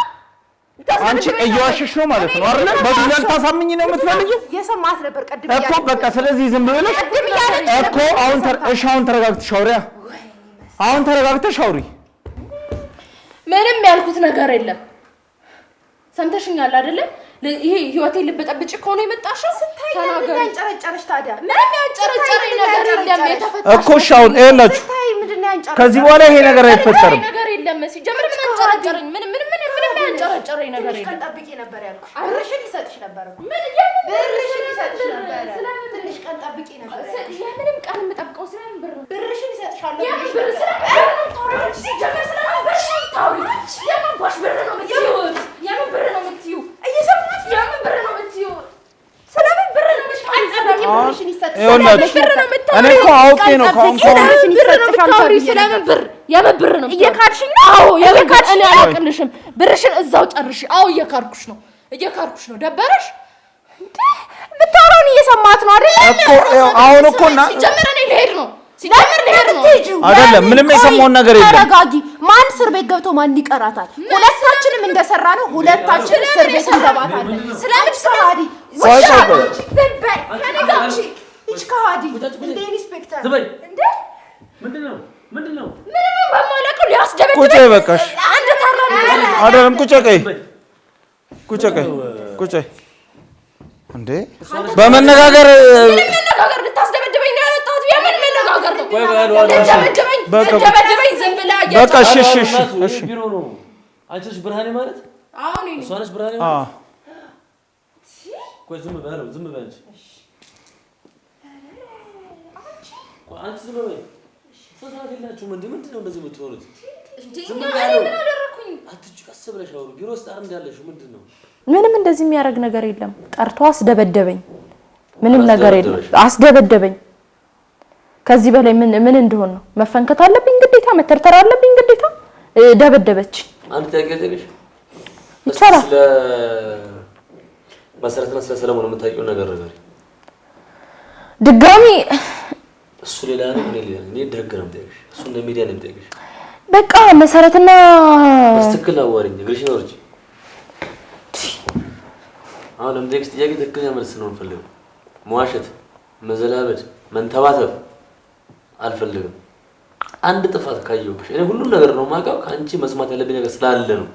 C: አንቺ እየዋሸሽ ነው ማለት ነው አይደል በዱላን ታሳምኝ ነው የምትፈልጊው የሰማት ነበር ቀድም ያለ እኮ በቃ ስለዚህ ዝም ብለሽ እኮ አሁን ተረጋግተሽ አውሪያ አሁን ተረጋግተሽ አውሪ
B: ምንም ያልኩት ነገር የለም ሰምተሽኛል አይደል ይሄ ህይወቴን ልበጠብጭ ከሆነ የመጣሽው ተናገሪ ያንጨረጨረሽ ታዲያ ምንም ያንጨረጨረኝ ነገር የለም የተፈጠረ
C: እኮ ሻውን እላችሁ ከዚህ በኋላ ይሄ ነገር አይፈጠርም
B: ነገር የለም ሲጀምር ምን ያንጨረጨረኝ ምንም ያንጨረጨረኝ ነገር የለም
D: ጠብቂ ነበር ያልኩሽ ብርሽን ይሰጥሽ ነበር
B: ምን
D: ብርሽን ይሰጥሽ ነበር ትንሽ ቀን ጠብቂ ነበር
B: ምንም ቀን የምጠብቀው ስለምን
D: ብርሽን ይሰጥሻል
B: ብር ስለምን ሲጀምር ስለምን ብርሽን ታውሪ የምን ባሽ ብር ነው የምትይው የምን ብር ነው የምትይው እየሰማት የምን ብር ነው የምትይው ስለምን ብር ነው የምትይው ብርሽን ይሰጥሽ ብር ነው የምትይው
C: እኔ እኮ አውቄ ነው
B: ብርሽን ይሰጥሻል ስለምን ብር የምን ብር ነው እየካድሽኝ ነው አዎ የካድሽ እኔ አላውቅልሽም ብርሽን እዛው ጨርሽ አዎ እየካድኩሽ ነው ደበረሽ እንዴ ብታወራውን እየሰማት ነው አይደል
C: እኮ አሁን እኮና
B: ሲጀምር እኔ ልሄድ ነው
C: አይደለም ምንም የሰማውን ነገር የለም
D: ተረጋጊ ማን እስር ቤት ገብቶ ማን ይቀራታል ሁለታችንም እንደሰራ ነው ሁለታችንም እስር ቤት እንገባታለን ስለምን ሰራዲ ዝንበይ ከነጋቺ ይችካዲ እንደ ኢንስፔክተር እንዴ ምንድነው ምንም በማላውቀው ሊያስደበድበኝ
C: ቁጭ በቃሽ
D: አንድ ታራሚ
C: አይደለም ቁጭ እንዴ በመነጋገር
B: ልታስደበድበኝ ነው ያመጣሁት የምን መነጋገር ነው
A: ደበደበኝ
B: ዝም ብላ
C: በቃ እሺ
A: ቢሮ ነው አንቺስ ብርሃኔ ማለት
B: አሁን እኔ
A: እሷንስ ብርሃኔ ማለት ቆይ ዝም በለው አንቺ አንቺ ዝም በይ ሰሳትላችሁ ምንድነው እንደዚህ የምትሆኑት ዝም በለው ምን አደረኩኝ አትጭቀስ ብለሽ አውሩ ቢሮ ውስጥ አር እንዳለሽ ምንድነው
B: ምንም እንደዚህ የሚያደርግ ነገር የለም ጠርቶ አስደበደበኝ ምንም ነገር የለም አስደበደበኝ ከዚህ በላይ ምን እንደሆነ ነው መፈንከት አለብኝ ግዴታ መተርተር አለብኝ ግዴታ ደበደበች
A: አንተ ታገዘሽ
B: ይቻላል።
A: ስለ መሰረትና ስለ ሰለሞን የምታውቂው ነገር ነገር
B: ድጋሚ
A: እሱ ሌላ ነው እኔ ሌላ እኔ ደግ ነው የምጠይቅሽ እሱ እንደ ሚዲያ ነው የምጠይቅሽ
B: በቃ መሰረትና
A: ትክክል አዋሪኝ ግሪሽ ነው እንጂ አሁን ለምጠይቅሽ ጥያቄ ትክክለኛ መልስ ነው የምፈልገው መዋሸት መዘላበድ መንተባተብ አልፈልግም አንድ ጥፋት ካየሁብሽ እኔ ሁሉ ነገር ነው ማውቀው ካንቺ መስማት ያለብኝ ነገር ስላለ ነው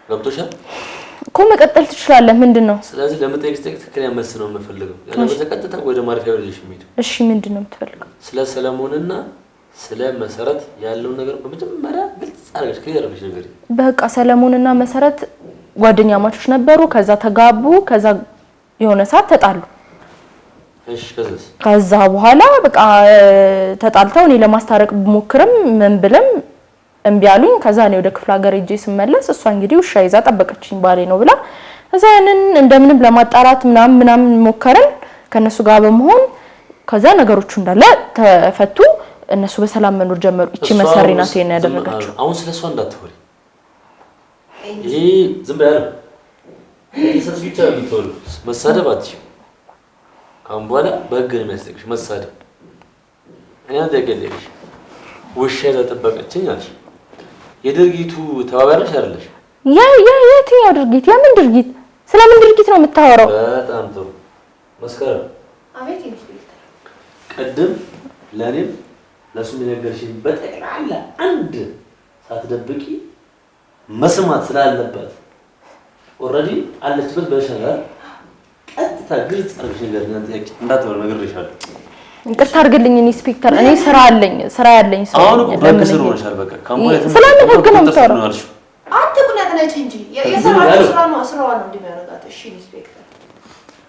A: ገብቶሻል
B: እኮ መቀጠል ትችላለህ ምንድነው
A: ስለዚህ ለምጠይቅሽ ትክክለኛ መልስ ነው የምፈልገው ያለ በተቀጥታ ወደ ማረፊያ ወደሽ የሚሄድ
B: እሺ ምንድነው የምትፈልገው
A: ስለ ሰለሞንና ስለ መሰረት ያለው ነገር በመጀመሪያ ግልጽ አድርገሽ ከየረብሽ ነገር
B: በቃ ሰለሞንና መሰረት ጓደኛማቾች ነበሩ ከዛ ተጋቡ ከዛ የሆነ ሰዓት ተጣሉ
A: እሺ
B: ከዛ በኋላ በቃ ተጣልተው እኔ ለማስታረቅ ሞክርም ምን ብለም እምቢ አሉኝ ከዛ እኔ ወደ ክፍለ ሀገር ሄጄ ስመለስ እሷ እንግዲህ ውሻ ይዛ ጠበቀችኝ ባሌ ነው ብላ ከዛ ያንን እንደምንም ለማጣራት ምናምን ሞከረን ከነሱ ጋር በመሆን ከዛ ነገሮቹ እንዳለ ተፈቱ እነሱ በሰላም መኖር ጀመሩ እቺ መሰሪና ሲና ያደረጋቸው
A: አሁን ስለሷ እንዳትወሪ ይሄ ዝም ብላ ይሰስ ብቻ ቢተወሉ መሳደባት ካሁን በኋላ በህግ ነው የሚያስጠይቅሽ መሳደብ እኔ አደገለሽ ውሻ ይዛ ጠበቀችኝ አልሽ የድርጊቱ ተባባሪሽ አይደለሽ
B: የትኛው ድርጊት የምን ድርጊት ስለምን ድርጊት ነው የምታወራው
A: በጣም ጥሩ መስከረም
D: አቤት ይመስልኝ
A: ቀደም ለኔም ለሱም የነገርሽኝ በጠቅላላ አንድ ሳትደብቂ መስማት ስላለበት ኦሬዲ አለችበት በሸራ ቀጥታ ግልጽ አድርገሽ ነገርኛ ጥያቄ እንዳትወር ነገርልሻለሁ
B: እንቅርታ አድርግልኝ ኢንስፔክተር እኔ ስራ ያለኝ ሰው
A: አሁን በህግ ስር ሆነሻል በቃ ካምፖሌት
B: ስለምን ህግ ነው የምታወራው
D: አንተ ቁነጥነጭ እንጂ የሰራው ስራው ነው እንደሚያረጋት እሺ ኢንስፔክተር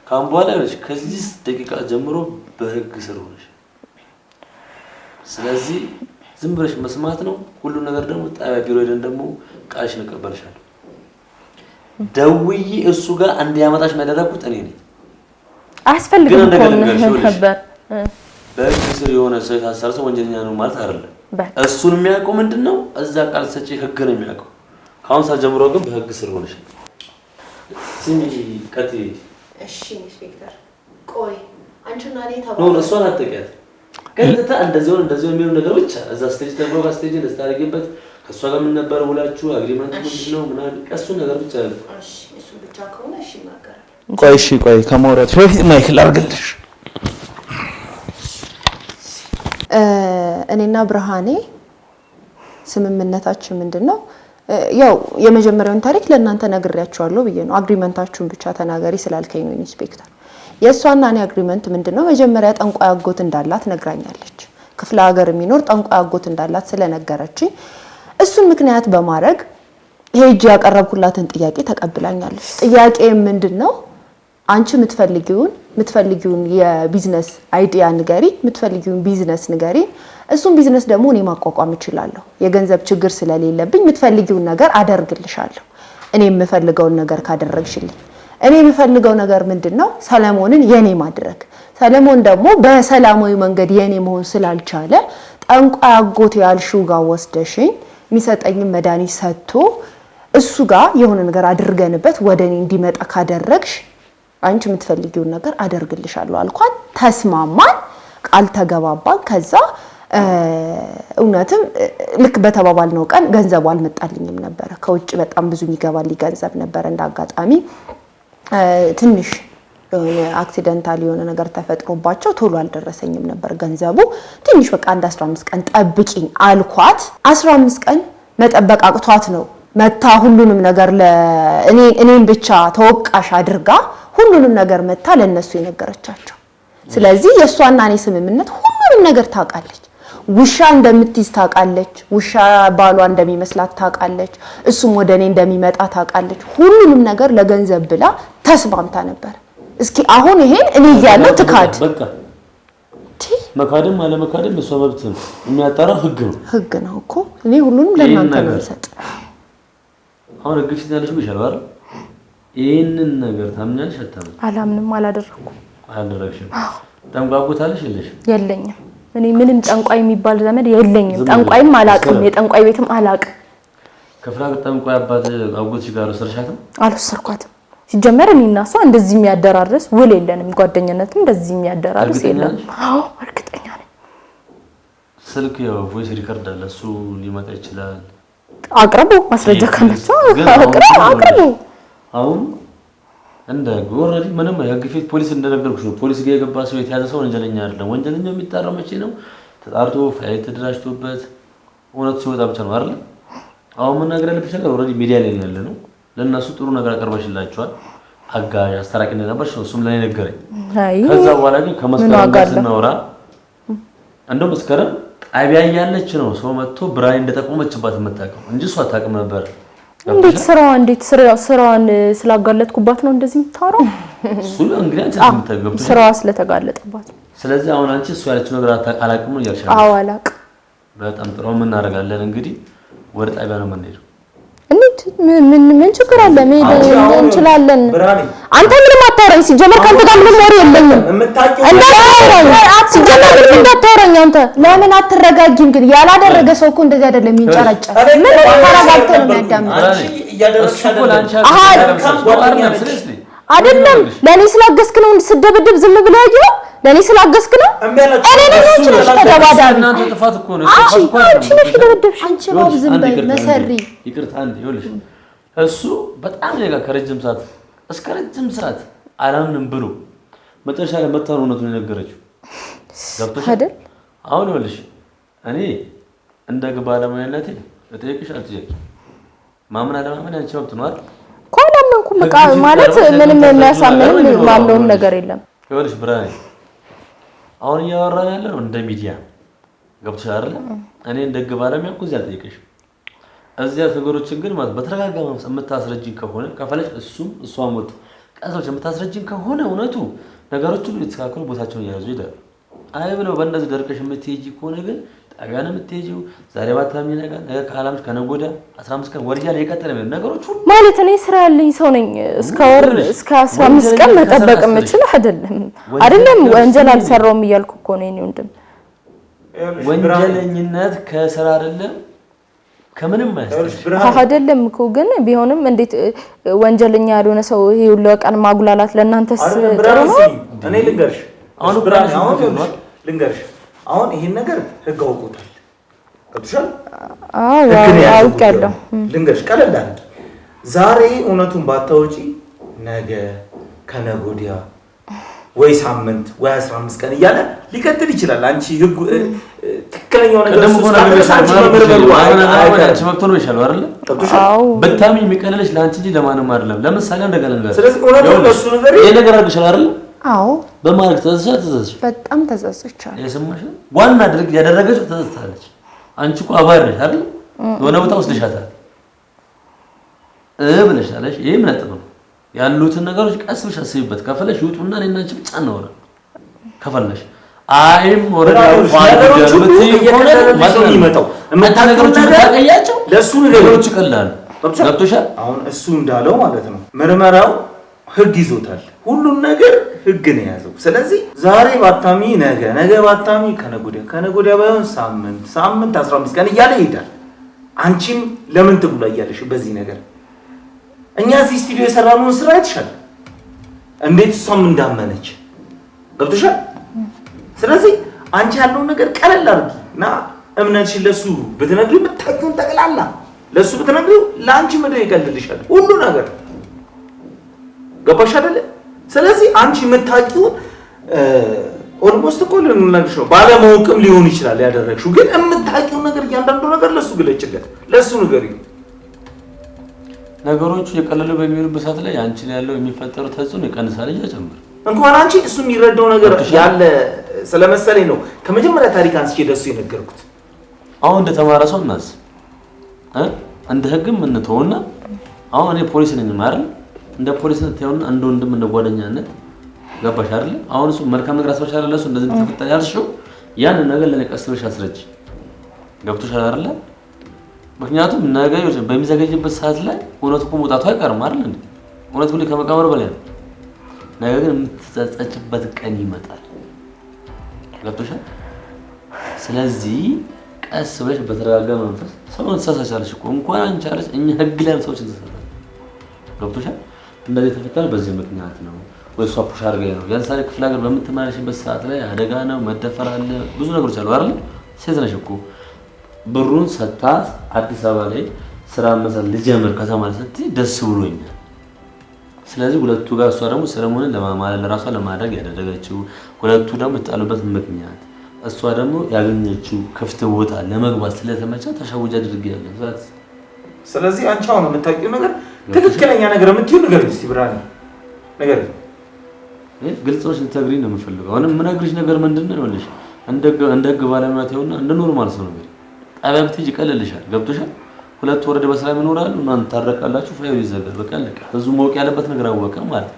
A: ካምፖሌት ነሽ ከዚህ ደቂቃ ጀምሮ በህግ ስር ሆነሽ ስለዚህ ዝም ብለሽ መስማት ነው ሁሉ ነገር ደግሞ ጣቢያ ቢሮ ሄደን ደግሞ ቃልሽን እንቀበልሻለን ደውዬ እሱ ጋር እንዲያመጣሽ ማደረኩት እኔ ነኝ
B: አስፈልግም ነበር
A: በህግ ስር የሆነ ሰው የታሰረ ሰው ወንጀለኛ ነው ማለት አይደለም እሱን የሚያውቀው ምንድነው እዛ ቃል ሰጪ ህግ ነው የሚያውቀው ካሁን ሰዓት ጀምሮ ግን በህግ ስር ሆነሽ ስሚ ከቲ
D: እሺ ኢንስፔክተር ቆይ አንቺና እኔ
A: ነው እሷን አትጠቂያት ቀጥታ እንደዚህ የሚሉ ነገር ብቻ እዛ ስቴጅ ተብሎ ስቴጅ እንደስታረግበት ከሷ ጋር ምን ነበር ውላችሁ አግሪመንት ምንድነው ምናምን እሱ ነገር ብቻ ነው
D: እሺ እሱ ብቻ ከሆነ እሺ ማቀር
C: ቆይ ከመውራት በፊት ማይክል አርግልሽ
D: እኔና ብርሃኔ ስምምነታችን ምንድነው ያው የመጀመሪያውን ታሪክ ለእናንተ ነግሬያችኋለሁ ብዬ ነው አግሪመንታችሁን ብቻ ተናገሪ ስላልከኝ ነው ኢንስፔክተር የሷና እኔ አግሪመንት ምንድነው መጀመሪያ ጠንቋይ አጎት እንዳላት ነግራኛለች ክፍለ ሀገር የሚኖር ጠንቋይ አጎት እንዳላት ስለነገረችኝ እሱን ምክንያት በማድረግ ሄጄ ያቀረብኩላትን ጥያቄ ተቀብላኛለች ጥያቄ ምንድነው አንቺ የምትፈልጊውን የቢዝነስ አይዲያ ንገሪ የምትፈልጊውን ቢዝነስ ንገሪ እሱን ቢዝነስ ደግሞ እኔ ማቋቋም እችላለሁ የገንዘብ ችግር ስለሌለብኝ የምትፈልጊውን ነገር አደርግልሻለሁ እኔ የምፈልገውን ነገር ካደረግሽልኝ እኔ የምፈልገው ነገር ምንድነው ሰለሞንን የኔ ማድረግ ሰለሞን ደግሞ በሰላማዊ መንገድ የኔ መሆን ስላልቻለ ጠንቋይ አጎት ያልሽው ጋር ወስደሽኝ የሚሰጠኝ መድኃኒት ሰጥቶ እሱ ጋር የሆነ ነገር አድርገንበት ወደኔ እንዲመጣ ካደረግሽ አንቺ የምትፈልጊውን ነገር አደርግልሻለሁ አልኳት ተስማማን ቃል ተገባባን ከዛ እውነትም ልክ በተባባልነው ቀን ገንዘቡ አልመጣልኝም ነበር ከውጭ በጣም ብዙ የሚገባልኝ ገንዘብ ነበር እንዳጋጣሚ ትንሽ የሆነ አክሲደንታል የሆነ ነገር ተፈጥሮባቸው ቶሎ አልደረሰኝም ነበር ገንዘቡ ትንሽ በቃ 15 ቀን ጠብቂኝ አልኳት 15 ቀን መጠበቅ አቅቷት ነው መታ ሁሉንም ነገር እኔን ብቻ ተወቃሽ አድርጋ ሁሉንም ነገር መታ ለነሱ የነገረቻቸው ስለዚህ የሷና እኔ ስምምነት ሁሉንም ነገር ታውቃለች ውሻ እንደምትይዝ ታውቃለች ውሻ ባሏ እንደሚመስላት ታውቃለች እሱም ወደኔ እንደሚመጣ ታውቃለች ሁሉንም ነገር ለገንዘብ ብላ ተስማምታ ነበር እስኪ አሁን ይሄን እኔ ያለው ትካድ
A: በቃ መካደም አለ መካደም እሷ መብት ነው የሚያጣራ ህግ ነው
D: እኮ እኔ ሁሉንም ለእናንተ ነው ሰጥ
A: አሁን ህግ ፊት ያለሽ ይሻላል አይደል ይሄንን ነገር ታምኛለሽ አታምኝ
B: አላምንም አላደረኩም
A: ጠንቋቁታለሽ
B: የለኝም እኔ ምንም ጠንቋይ የሚባል ዘመድ የለኝም ጠንቋይም አላቅም የጠንቋይ ቤትም አላቅም
A: ከፍላ በጣም ቆይ አባት አጎትሽ ጋር ሰርሻት
B: አልወሰድኳትም። ሲጀመር እኔና እሷ እንደዚህ የሚያደራርስ ውል የለንም። ጓደኝነትም እንደዚህ የሚያደራርስ የለም። አዎ እርግጠኛ ነኝ።
A: ስልክ ያው ቮይስ ሪከርድ አለ፣ እሱ ሊመጣ ይችላል።
B: አቅርቡ፣ ማስረጃ ካላችሁ አቅርቡ።
A: አሁን እንደ ጎረዲ ምንም የህግ ፊት ፖሊስ እንደነገርኩሽ ነው። ፖሊስ ጋር የገባ ሰው የተያዘ ሰው ወንጀለኛ አይደለም። ወንጀለኛው የሚጣራው መቼ ነው? ተጣርቶ ፋይል ተደራጅቶበት እውነቱ ሲወጣ ብቻ ነው አይደል? አሁን ምን ነገር ያለብሽ ነገር ኦልሬዲ ሚዲያ ላይ ያለ ነው። ለነሱ ጥሩ ነገር አቀርበሽላቸዋል። አጋዥ አስተራቂነት ነበርሽ፣ እሱም ለኔ ነገረኝ። ከዛ በኋላ ግን ከመስከረም ጋር ስናወራ እንደው መስከረም ጣቢያ ያለች ነው ሰው መጥቶ ብራይ እንደጠቆመችባት የምታውቀው እንጂ እሷ አታውቅም ነበር።
B: እንዴት ስራዋን ስላጋለጥኩባት ነው እንደዚህ የምታወራው?
A: እሱ እንግዲህ አንቺ የምታገበው
B: ስራዋ ስለተጋለጠባት።
A: ስለዚህ አሁን አንቺ እሱ ያለችው ነገር አላውቅም ነው እያልሽ?
B: አዎ አላውቅም።
A: በጣም ጥሩ። ምን እናደርጋለን እንግዲህ ወደ ጣቢያ ነው የምንሄደው።
B: ምን ችግር አለ? መሄድ እንችላለን። አንተ ምንም አታወራኝ። ሲጀመር ካንተ ጋር ምንም ወሬ የለኝም። እንዳታወራኝ አንተ። ለምን አትረጋጊም? ግን ያላደረገ ሰው እኮ እንደዚህ አይደለም የሚንጨረጨር። ምን ተረጋግተህ ነው የሚያዳምጠው? አይደለም ለኔ ስላገስክ ነው ስደብድብ ዝም ብለህ ያየው? ለኔ ስላገስክ ነው? እኔ ነኝ አንቺ ነሽ ተደባዳቢ።
A: እናንተ ጥፋት እኮ ነው።
B: አንቺ ነሽ ተደብደብሽ። አንቺ ነው ዝም በይ መሰሪ።
A: ይቅርታ አንዴ ይኸውልሽ፣ እሱ በጣም ሌላ ከረጅም ሰዓት እስከ ረጅም ሰዓት አላምንም ብሎ መጨረሻ ላይ መታሩ እውነቱን የነገረችው ገብቶሻል አይደል? አሁን ይኸውልሽ እኔ እንደ ግባ ባለሙያነቴ እጠይቅሽ አትጠይቂ። ማመን አለማመን አንቺ መብት ነው አይደል?
B: ኮላመንኩም በቃ ማለት ምንም የሚያሳምን ማምነውም ነገር የለም።
A: ይኸውልሽ ብራይ አሁን እያወራን ያለ ነው እንደ ሚዲያ ገብቶሻል አይደል? እኔ እንደ ግባ ባለሙያ እኮ እዚህ አልጠይቅሽም። እዚያ ነገሮችን ግን ማለት በተረጋጋ መንፈስ የምታስረጅኝ ከሆነ ከፈለሽ እሷም ወጥ ቀጥሎች የምታስረጅኝ ከሆነ እውነቱ ነገሮች ሁሉ የተስተካከሉ ቦታቸውን እያያዙ ይላል። አይ ብለው በእንደዚህ ደርቀሽ የምትሄጂ ከሆነ ግን ጣቢያ ነው የምትሄጂው። ዛሬ ባታሚ ነገር ነገ ካላምሽ ከነገ ወዲያ 15 ቀን ወር እያለ የቀጠለ ነገሮች ሁሉ ማለት
B: እኔ ስራ ያለኝ ሰው ነኝ። እስከ ወር እስከ 15 ቀን መጠበቅ የምችል አይደለም። ወንጀል አልሰራውም እያልኩ እኮ ነው። እኔ ወንድም
A: ወንጀለኝነት ከስራ አይደለም ከምንም
B: አይደለም እኮ ግን ቢሆንም እንዴት ወንጀለኛ ያልሆነ ሰው ይሄ ሁሉ ቀን ማጉላላት ለእናንተስ ጥሩ ነው?
C: እኔ ልንገርሽ አሁን ይሄን ነገር ህግ አውቆታል። ገብቶሻል?
B: አውቄያለሁ።
C: ልንገርሽ ቀለል አድርጊ። ዛሬ እውነቱን ባታወጪ ነገ ከነገ ወዲያ ወይ ሳምንት ወይ 15 ቀን እያለ ሊቀጥል ይችላል። አንቺ ህግ ትክክለኛው ነገር ነው ይሻለው አይደል? በጣም የሚቀለልሽ ለአንቺ እንጂ ለማንም አይደለም። ለምሳሌ እንደገለንገር ስለዚህ እውነቱን ለሱ ነገር
A: ይሄ ነገር አድርገሻል አይደል?
B: አዎ
A: በማለት ተዘዘች።
B: በጣም ተዘዘቻለሁ።
A: የሰማሽ ዋና ድርግ ያደረገችው ተዘዝታለች። አንቺ እኮ አባሪ ነሽ አይደል? የሆነ ቦታ ወስደሻታል ብለሻለሽ። ይሄ ምን ነጥብ ነው? ያሉትን ነገሮች ቀስ ብለሽ አስቢበት። ከፈለሽ ይውጡና እኔና አንቺ ብቻ ነው ከፈለሽ አይም ወረዳው ነገሮች ሁሉ
C: የሚመጣው
A: ነገሮች ታቀያቸው
C: ለሱ
A: ነገሮች ይቀላሉ። ገብቶሻል?
C: አሁን እሱ እንዳለው ማለት ነው ምርመራው ህግ ይዞታል። ሁሉን ነገር ህግ ነው የያዘው። ስለዚህ ዛሬ ባታሚ ነገ ባታሚ ከነገ ወዲያ ባይሆን ሳምንት 15 ቀን እያለ ይሄዳል። አንቺም ለምን ትጉላያለሽ በዚህ ነገር? እኛ እዚህ ስቱዲዮ የሰራነውን ስራ አይተሻል እንዴት እሷም እንዳመነች ገብቶሻል? ስለዚህ አንቺ ያለውን ነገር ቀለል አድርጊና እምነትሽን ለሱ ብትነግሪው የምታውቂውን ጠቅላላ ለሱ ብትነግሪው ለአንቺ ምንድን ይቀልልሻል ሁሉ ነገር ገባሽ አይደለ? ስለዚህ አንቺ የምታውቂውን ኦልሞስት እኮ ልንነግርሽ ነው። ባለማወቅም ሊሆን ይችላል ያደረግሽው፣ ግን የምታውቂውን ነገር እያንዳንዱ ነገር ለሱ ግለጭለት፣ ለሱ ንገሪው።
A: ነገሮቹ የቀለሉ በሚሆኑበት ሰዓት ላይ አንቺ ላይ ያለው የሚፈጠረው ተጽዕኖ ይቀንሳል እንጂ አይጨምርም።
C: እንኳን አንቺ እሱ የሚረዳው ነገር ያለ ስለመሰለኝ ነው ከመጀመሪያ ታሪክ አንስቼ ደሱ የነገርኩት።
A: አሁን እንደተማረ ሰው እናስብ እንደ ህግም እንተውና አሁን እኔ ፖሊስ ነኝ ማለት እንደ ፖሊስነት ታዩና እንደ ወንድም እንደ ጓደኛነት ገባሽ አይደል? አሁን እሱ መልካም ነገር አስበሻል ለሱ እንደዚህ ተፈጠረ ያልሽው ያን ነገር ለኔ ቀስ ብለሽ አስረጅ። ገብቶሻል አይደል? ምክንያቱም ነገር በሚዘገጅበት ሰዓት ላይ እውነቱ እኮ መውጣቱ አይቀርም አይደል እንዴ? እውነቱ ሁሉ ከመቃብር በላይ ነው። ነገር ግን የምትጸጸችበት ቀን ይመጣል። ገብቶሻል? ስለዚህ ቀስ ብለሽ በተረጋጋ መንፈስ ሰውን ተሳሳቻለሽ እኮ እንኳን አንቺ አለሽ እኛ ህግ ላይ ሰዎች ተሳሳቻለሽ ገብቶሻል እንደዚህ ተፈጠረ በዚህ ምክንያት ነው ወይ እሷ ፑሽ አድርገኝ ነው ለምሳሌ ክፍለ ሀገር በምትማርሽበት ሰዓት ላይ አደጋ ነው መደፈር አለ ብዙ ነገሮች አሉ አይደል ሴት ነሽ እኮ ብሩን ሰጣት አዲስ አበባ ላይ ስራ መሰል ልጀምር ከተማ ስትይ ደስ ብሎኛል ስለዚህ ሁለቱ ጋር እሷ ደግሞ ሰለሞንን ለማማለል ለራሷ ለማድረግ ያደረገችው ሁለቱ ደግሞ የተጣሉበት ምክንያት እሷ ደግሞ ያገኘችው ክፍት ቦታ ለመግባት ስለተመቻ ተሻውጃ አድርጌያለሁ
C: ስለዚህ አንቺ አሁን የምታውቂው ነገር ትክክለኛ ነገር የምትይው ነገር እስቲ ብራኒ ነገር
A: ግልጽዎች ልትነግሪኝ ነው የምፈልገው አሁን የምነግርሽ ነገር ምንድነው ይኸውልሽ እንደ ህግ ባለሙያት ይሆንና እንደ ኖርማል ሰው ነገር ጣቢያ ብትሄጂ ይቀልልሻል ገብቶሻል ሁለት ወረደ በሰላም ይኖራሉ እናንተ ታረቃላችሁ ፋይል ይዘጋል በቃ አለቀ ህዝቡ ማወቅ ያለበት ነገር አወቀ ማለት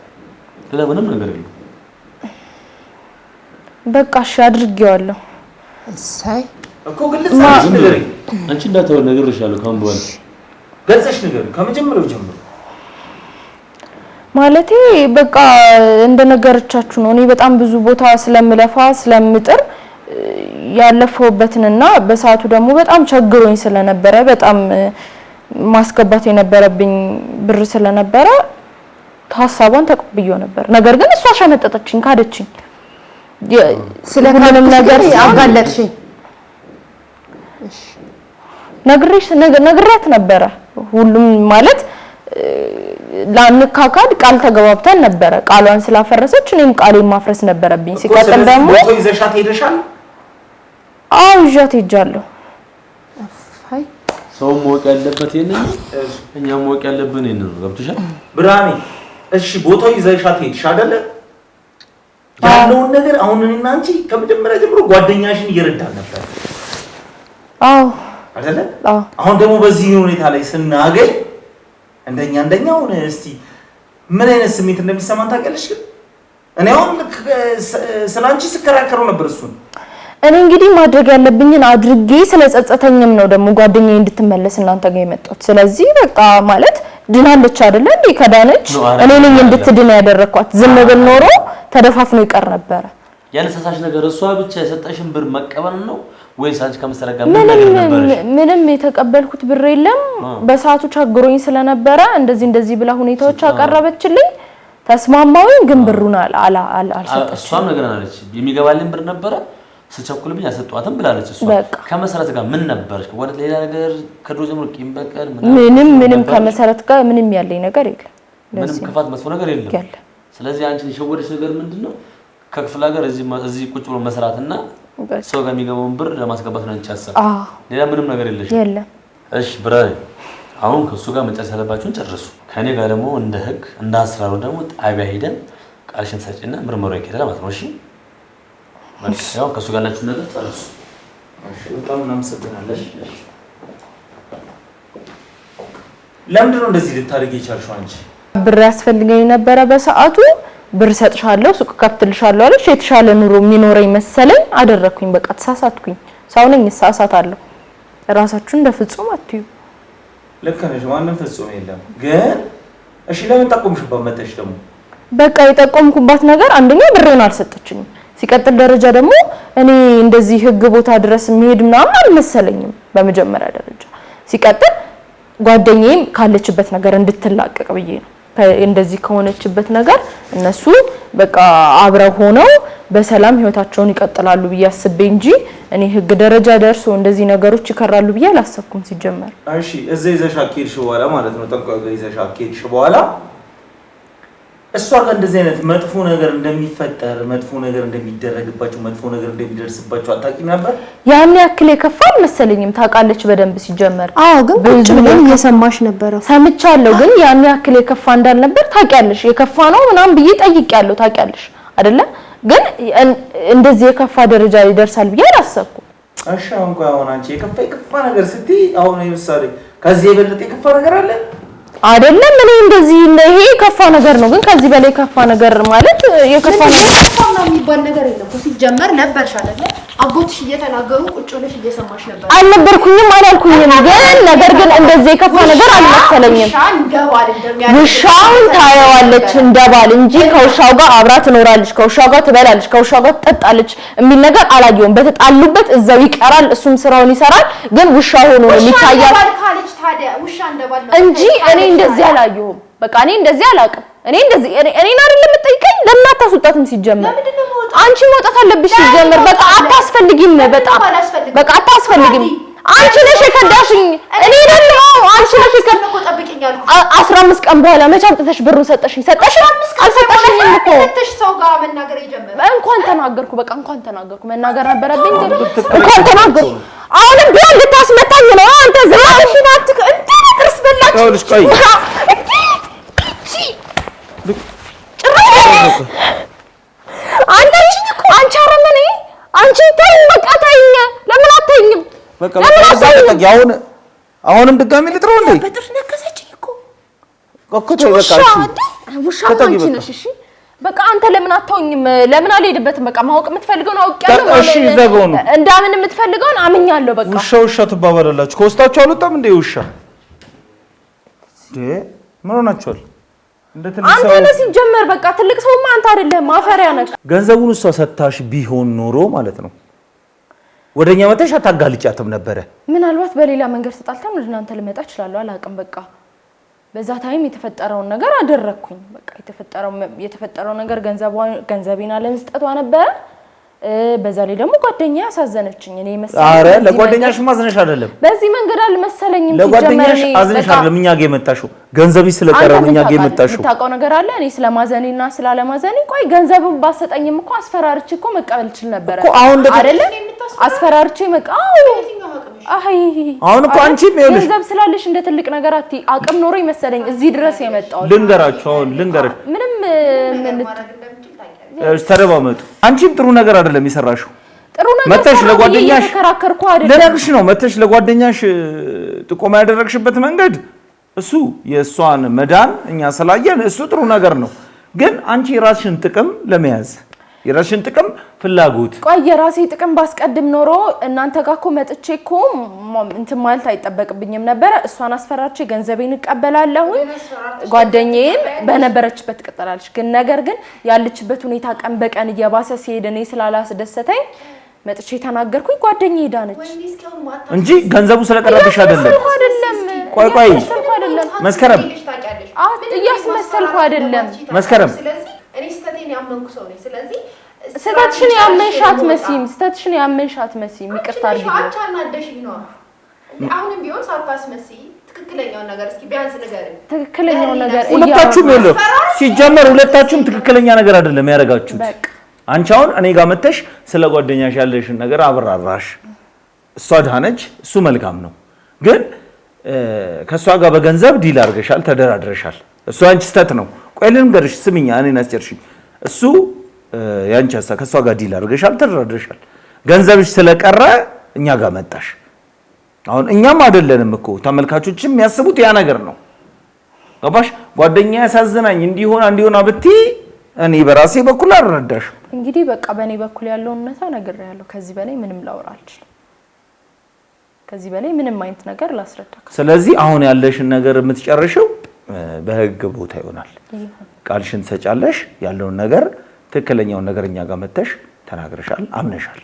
A: ሌላ ምንም ነገር የለም
B: በቃ እሺ አድርጌዋለሁ
D: እሰይ
C: እኮ ግልጽ ነገር
A: አንቺ እንዳታወር ነግሬሻለሁ ካሁን በኋላ
C: ገጽሽ ነገር ከመጀመሪያው ጀምሮ
B: ማለቴ በቃ እንደነገርቻችሁ ነው እኔ በጣም ብዙ ቦታ ስለምለፋ ስለምጥር ያለፈውበትንና በሰዓቱ ደግሞ በጣም ቸግሮኝ ስለነበረ በጣም ማስገባት የነበረብኝ ብር ስለነበረ ሐሳቧን ተቀብዬው ነበር ነገር ግን እሷ ሸመጠጠችኝ ካደችኝ ስለከለም ነገር
D: አጋለጥሽኝ
B: ነግሬያት ነበረ ሁሉም ማለት ላንካካድ ቃል ተገባብተን ነበረ ቃሏን ስላፈረሰች እኔም ቃሌን ማፍረስ ነበረብኝ ሲቀጥል ደግሞ
C: ፎቶ ይዘሻት ሄደሻል
B: አው ይዣት ሄጃለሁ
D: አይ
A: ሰው ሞቅ ያለበት የነኝ እኛ ሞቅ ያለብን የነኝ ነው ገብቶሻል
C: ብራኒ እሺ ቦታው ይዘሻት ሄድሽ አይደለ ያለውን ነገር አሁን እኔና አንቺ ከመጀመሪያ ጀምሮ ጓደኛሽን እየረዳን ነበር
B: አው
C: አይደለ አሁን ደግሞ በዚህ ሁኔታ ላይ ስናገኝ እንደኛው እስቲ ምን አይነት ስሜት እንደሚሰማን ታውቂያለሽ እኔ አሁን ስላንቺ ስከራከረው ነበር እሱን
B: እኔ እንግዲህ ማድረግ ያለብኝን አድርጌ ስለጸጸተኝም ነው ደግሞ ጓደኛዬ እንድትመለስ እናንተ ጋር የመጣሁት ስለዚህ በቃ ማለት ድናለች አይደለ እንዴ ከዳነች እኔ ነኝ እንድትድን ያደረኳት ዝም ብል ኖሮ ተደፋፍኖ ይቀር ነበር
A: ያለሰሳሽ ነገር እሷ ብቻ የሰጠሽን ብር መቀበል ነው ወይስ አንቺ ከመሰረጋ ምን ነገር ነበርሽ
B: ምንም የተቀበልኩት ብር የለም በሰዓቱ ቸግሮኝ ስለነበረ እንደዚህ ብላ ሁኔታዎች አቀረበችልኝ ተስማማውኝ ግን ብሩን አልሰጠችም
A: እሷም ነገር አለች የሚገባልኝ ብር ነበረ ስቸኩልብኝ አሰጣዋትም ብላለች እሷ ከመሰረት ጋር ምን ነበርሽ ወደ ሌላ ነገር ከድሮ ጀምሮ ቂም በቀል
B: ምንም ከመሰረት ጋር ምንም ያለኝ ነገር የለም
A: ምንም ክፋት መጥፎ ነገር የለም ስለዚህ አንቺ የሸወደሽ ነገር ምንድነው ከክፍለ ሀገር እዚህ ቁጭ ብሎ መስራትና ሰው ጋር የሚገባውን ብር ለማስገባት ነው እንቻሰብ ሌላ ምንም ነገር የለም እሺ ብራይ አሁን ከሱ ጋር መጨረስ ያለባችሁን ጨርሱ ከኔ ጋር ደግሞ እንደ ህግ እንደ አስራሩ ደግሞ ጣቢያ ሄደን ቃልሽን ሰጪና ምርመራው ይከተላል ማለት ነው እሺ ያው ከሱ ጋር ያላችሁ ነገር ጨርሱ
C: እሺ በጣም እናመሰግናለን ለምንድን ነው እንደዚህ ልታደርጊ የቻልሽው አንቺ
B: ብር ያስፈልገኝ ነበር በሰዓቱ ብር ሰጥሻለሁ ሱቅ ከፍትልሻለሁ አለሽ የተሻለ ኑሮ የሚኖረኝ መሰለኝ አደረኩኝ በቃ ተሳሳትኩኝ ሰው ነኝ እሳሳታለሁ ራሳችሁን እንደፍጹም አትዩ
C: ልክ ነሽ ማንንም ፍጹም የለም ግን እሺ ለምን ጠቆምሽባት መተሽ ደግሞ
B: በቃ የጠቆምኩባት ነገር አንደኛ ብሬን አልሰጠችኝም ሲቀጥል ደረጃ ደግሞ እኔ እንደዚህ ህግ ቦታ ድረስ መሄድ ምናምን አልመሰለኝም በመጀመሪያ ደረጃ ሲቀጥል ጓደኛዬም ካለችበት ነገር እንድትላቀቅ ብዬ ነው እንደዚህ ከሆነችበት ነገር እነሱ በቃ አብረው ሆነው በሰላም ህይወታቸውን ይቀጥላሉ ብዬ አስቤ እንጂ እኔ ህግ ደረጃ ደርሶ እንደዚህ ነገሮች ይከራሉ ብዬ አላሰብኩም ሲጀመር
C: እሺ እዚህ ዘሻኬልሽ በኋላ ማለት ነው ጠንቋይ ጋር ዘሻኬልሽ በኋላ እሷ ጋር እንደዚህ አይነት መጥፎ ነገር እንደሚፈጠር መጥፎ ነገር እንደሚደረግባቸው መጥፎ ነገር እንደሚደርስባቸው አታውቂም ነበር
B: ያን ያክል የከፋል መሰለኝም ታውቃለች በደንብ ሲጀመር
D: አዎ ግን ቁጭ ብለን እየሰማሽ ነበር
B: ሰምቻለሁ ግን ያን ያክል የከፋ እንዳልነበር ታውቂያለሽ የከፋ ነው ምናምን ብዬ ጠይቄያለሁ ታውቂያለሽ አይደለ ግን እንደዚህ የከፋ ደረጃ ይደርሳል ብዬ አላሰብኩም
C: እሺ አሁን አንቺ የከፋ ነገር ስትይ አሁን ለምሳሌ ከዚህ የበለጠ የከፋ ነገር አለ
B: አይደለም እኔ እንደዚህ ይሄ ከፋ ነገር ነው ግን ከዚህ በላይ ከፋ ነገር ማለት የከፋ ነገር
D: ነው የሚባል ነገር የለም እኮ ሲጀመር ነበርሽ አይደል አጎትሽ እየተናገሩ ቁጭ ብለሽ እየሰማሽ ነበር
B: አልነበርኩኝም አላልኩኝም ግን ነገር ግን እንደዚህ የከፋ ነገር አልመሰለኝም ውሻውን ታየዋለች እንደባል እንጂ ከውሻው ጋር አብራ ትኖራለች ከውሻው ጋር ትበላለች ከውሻው ጋር ትጠጣለች የሚል ነገር አላየውም በተጣሉበት እዛው ይቀራል እሱም ስራውን ይሰራል ግን ውሻው ሆኖ ነው የሚታያል እንጂ እኔ እንደዚህ አላየሁም በቃ እኔ እንደዚህ አላውቅም እኔ እንደዚህ እኔን አይደለም የምትጠይቀኝ ለምን አታስወጣትም ሲጀመር አንቺ መውጣት አለብሽ ሲጀመር በቃ አታስፈልጊም በቃ አታስፈልጊም አንቺ ነሽ የከዳሽኝ እኔ ደግሞ አንቺ ነሽ
D: ጠብቂኛል
B: 15 ቀን በኋላ መቼ አምጥተሽ ብሩን ሰጠሽኝ አልሰጠሽኝም እኮ
D: ሰው ጋር መናገር ይጀምር
B: እንኳን ተናገርኩ በቃ እንኳን ተናገርኩ መናገር ነበረብኝ እንኳን ተናገርኩ አሁንም ቢሆን ልታስመታኝ ነው አንተ ዝማሽ ናት እንዴ ጥርስ በላች
C: ይኸውልሽ ቆይ
B: አንቺ አረመኔ አንቺ ተይ በቃ ተይኝ ለምን አትተኝም
C: በቃ አሁንም ድጋሚ ልጥረው እንዴ
D: በጥርስ ነከሰችኝ እኮ
C: ተይ በቃ
B: ውሻ አንቺ ነሽ እሺ በቃ አንተ ለምን አትተውኝም ለምን አልሄድበትም በቃ ማወቅ የምትፈልገውን አውቄያለሁ
C: እሺ ዘጋው ነው
B: እንዳምን የምትፈልገውን አምኛለሁ በቃ
C: ውሻ ትባባላላችሁ ከውስጣችሁ አልወጣም እንዴ ውሻ ምን ሆናችኋል
B: አንተ ነህ ሲጀመር በቃ ትልቅ ሰውማ አንተ አይደለም ማፈሪያ ነህ
C: ገንዘቡን እሷ ሰታሽ ቢሆን ኖሮ ማለት ነው ወደኛ መተሽ አታጋልጫትም ነበር
B: ምናልባት በሌላ መንገድ ተጣልተን ወደ እናንተ ልመጣ እችላለሁ አላውቅም በቃ በዛ ታይም የተፈጠረውን ነገር አደረኩኝ በቃ የተፈጠረው ነገር ገንዘቤን አለመስጠቷ ነበር በዛ ላይ ደግሞ ጓደኛዬ አሳዘነችኝ እኔ መሰለኝ
C: አረ ለጓደኛሽ ማዝነሽ አይደለም
B: በዚህ መንገድ አልመሰለኝም
C: ለጓደኛሽ አዝነሽ አይደለም እኛ ጋር የመጣሽው ገንዘብሽ ስለቀረው እኛ ጋር የመጣሽው
B: ታውቀው ነገር አለ እኔ ስለማዘኔና ስላለማዘኔ ቆይ ገንዘብም ባሰጠኝም እኮ አስፈራርቼ እኮ መቀበል ይችላል ነበር
C: እኮ አሁን
B: አይደለ አስፈራርቼ
C: አሁን እኮ አንቺም ይኸውልሽ
B: ገንዘብ ስላለሽ እንደ ትልቅ ነገር አቅም ኖሮ ይመስለኝ እዚህ ድረስ የመጣው
C: ልንገራችሁ አሁን ልንገርሽ
B: ምንም
C: ተረባመጡ አንቺም ጥሩ ነገር አይደለም የሰራሽው
B: ጥሩ ነገር
C: መተሽ ለጓደኛሽ
B: ተከራከርኩ አይደለም
C: ለነግሽ ነው መተሽ ለጓደኛሽ ጥቆማ ያደረግሽበት መንገድ እሱ የሷን መዳን እኛ ስላየን እሱ ጥሩ ነገር ነው ግን አንቺ የራስሽን ጥቅም ለመያዝ የራስሽን ጥቅም ፍላጎት
B: ቆይ የራሴ ጥቅም ባስቀድም ኖሮ እናንተ ጋር እኮ መጥቼ እኮ እንትን ማለት አይጠበቅብኝም ነበር እሷን አስፈራርቼ ገንዘቤን እቀበላለሁ ጓደኛዬም በነበረችበት ትቀጥላለች ግን ነገር ግን ያለችበት ሁኔታ ቀን በቀን እየባሰ ሲሄድ እኔ ስላላስደሰተኝ መጥቼ ተናገርኩኝ ጓደኛዬ ዳነች
C: እንጂ ገንዘቡ ስለቀረብሽ አይደለም ቆይ መስከረም
B: እያስመሰልኩ አይደለም
C: መስከረም
D: እኔ ስተቴን ያመንኩ ሰው ነኝ ስለዚህ
B: ስተትሽን ያመንሻት መሲም ይቅርታ አድርጊልኝ
D: አቻናደሽኝ ነው አሁንም ቢሆን ሳታስመስይ ትክክለኛው ነገር እስኪ ቢያንስ ንገሪኝ
B: ትክክለኛው ነገር
C: ሁለታችሁም ይኸውልህ ሲጀመር ሁለታችሁም ትክክለኛ ነገር አይደለም ያደረጋችሁት አንቺ አሁን እኔ ጋር መተሽ ስለ ጓደኛሽ ያለሽን ነገር አብራራሽ እሷ ዳነች እሱ መልካም ነው ግን ከሷ ጋር በገንዘብ ዲል አድርገሻል ተደራድረሻል እሱ አንቺ ስተት ነው ቆይ ልንገርሽ ስሚኛ እኔን አስጨርሽኝ እሱ ያንቺ ሀሳብ ከሷ ጋር ዲል አድርገሻል ተደራድረሻል ገንዘብሽ ስለቀረ እኛ ጋር መጣሽ አሁን እኛም አይደለንም እኮ ተመልካቾችም የሚያስቡት ያ ነገር ነው ገባሽ ጓደኛ ያሳዝናኝ እንዲሆን አብቲ እኔ በራሴ በኩል አልረዳሽ
B: እንግዲህ በቃ በእኔ በኩል ያለው እውነታ ነግሬያለሁ ከዚህ በላይ ምንም ላውራ አልችልም ከዚህ በላይ ምንም አይነት ነገር ላስረዳክ
C: ስለዚህ አሁን ያለሽን ነገር የምትጨርሽው በህግ ቦታ ይሆናል ቃልሽን ትሰጫለሽ ያለውን ነገር ትክክለኛውን ነገር እኛ ጋር መተሽ ተናግረሻል አምነሻል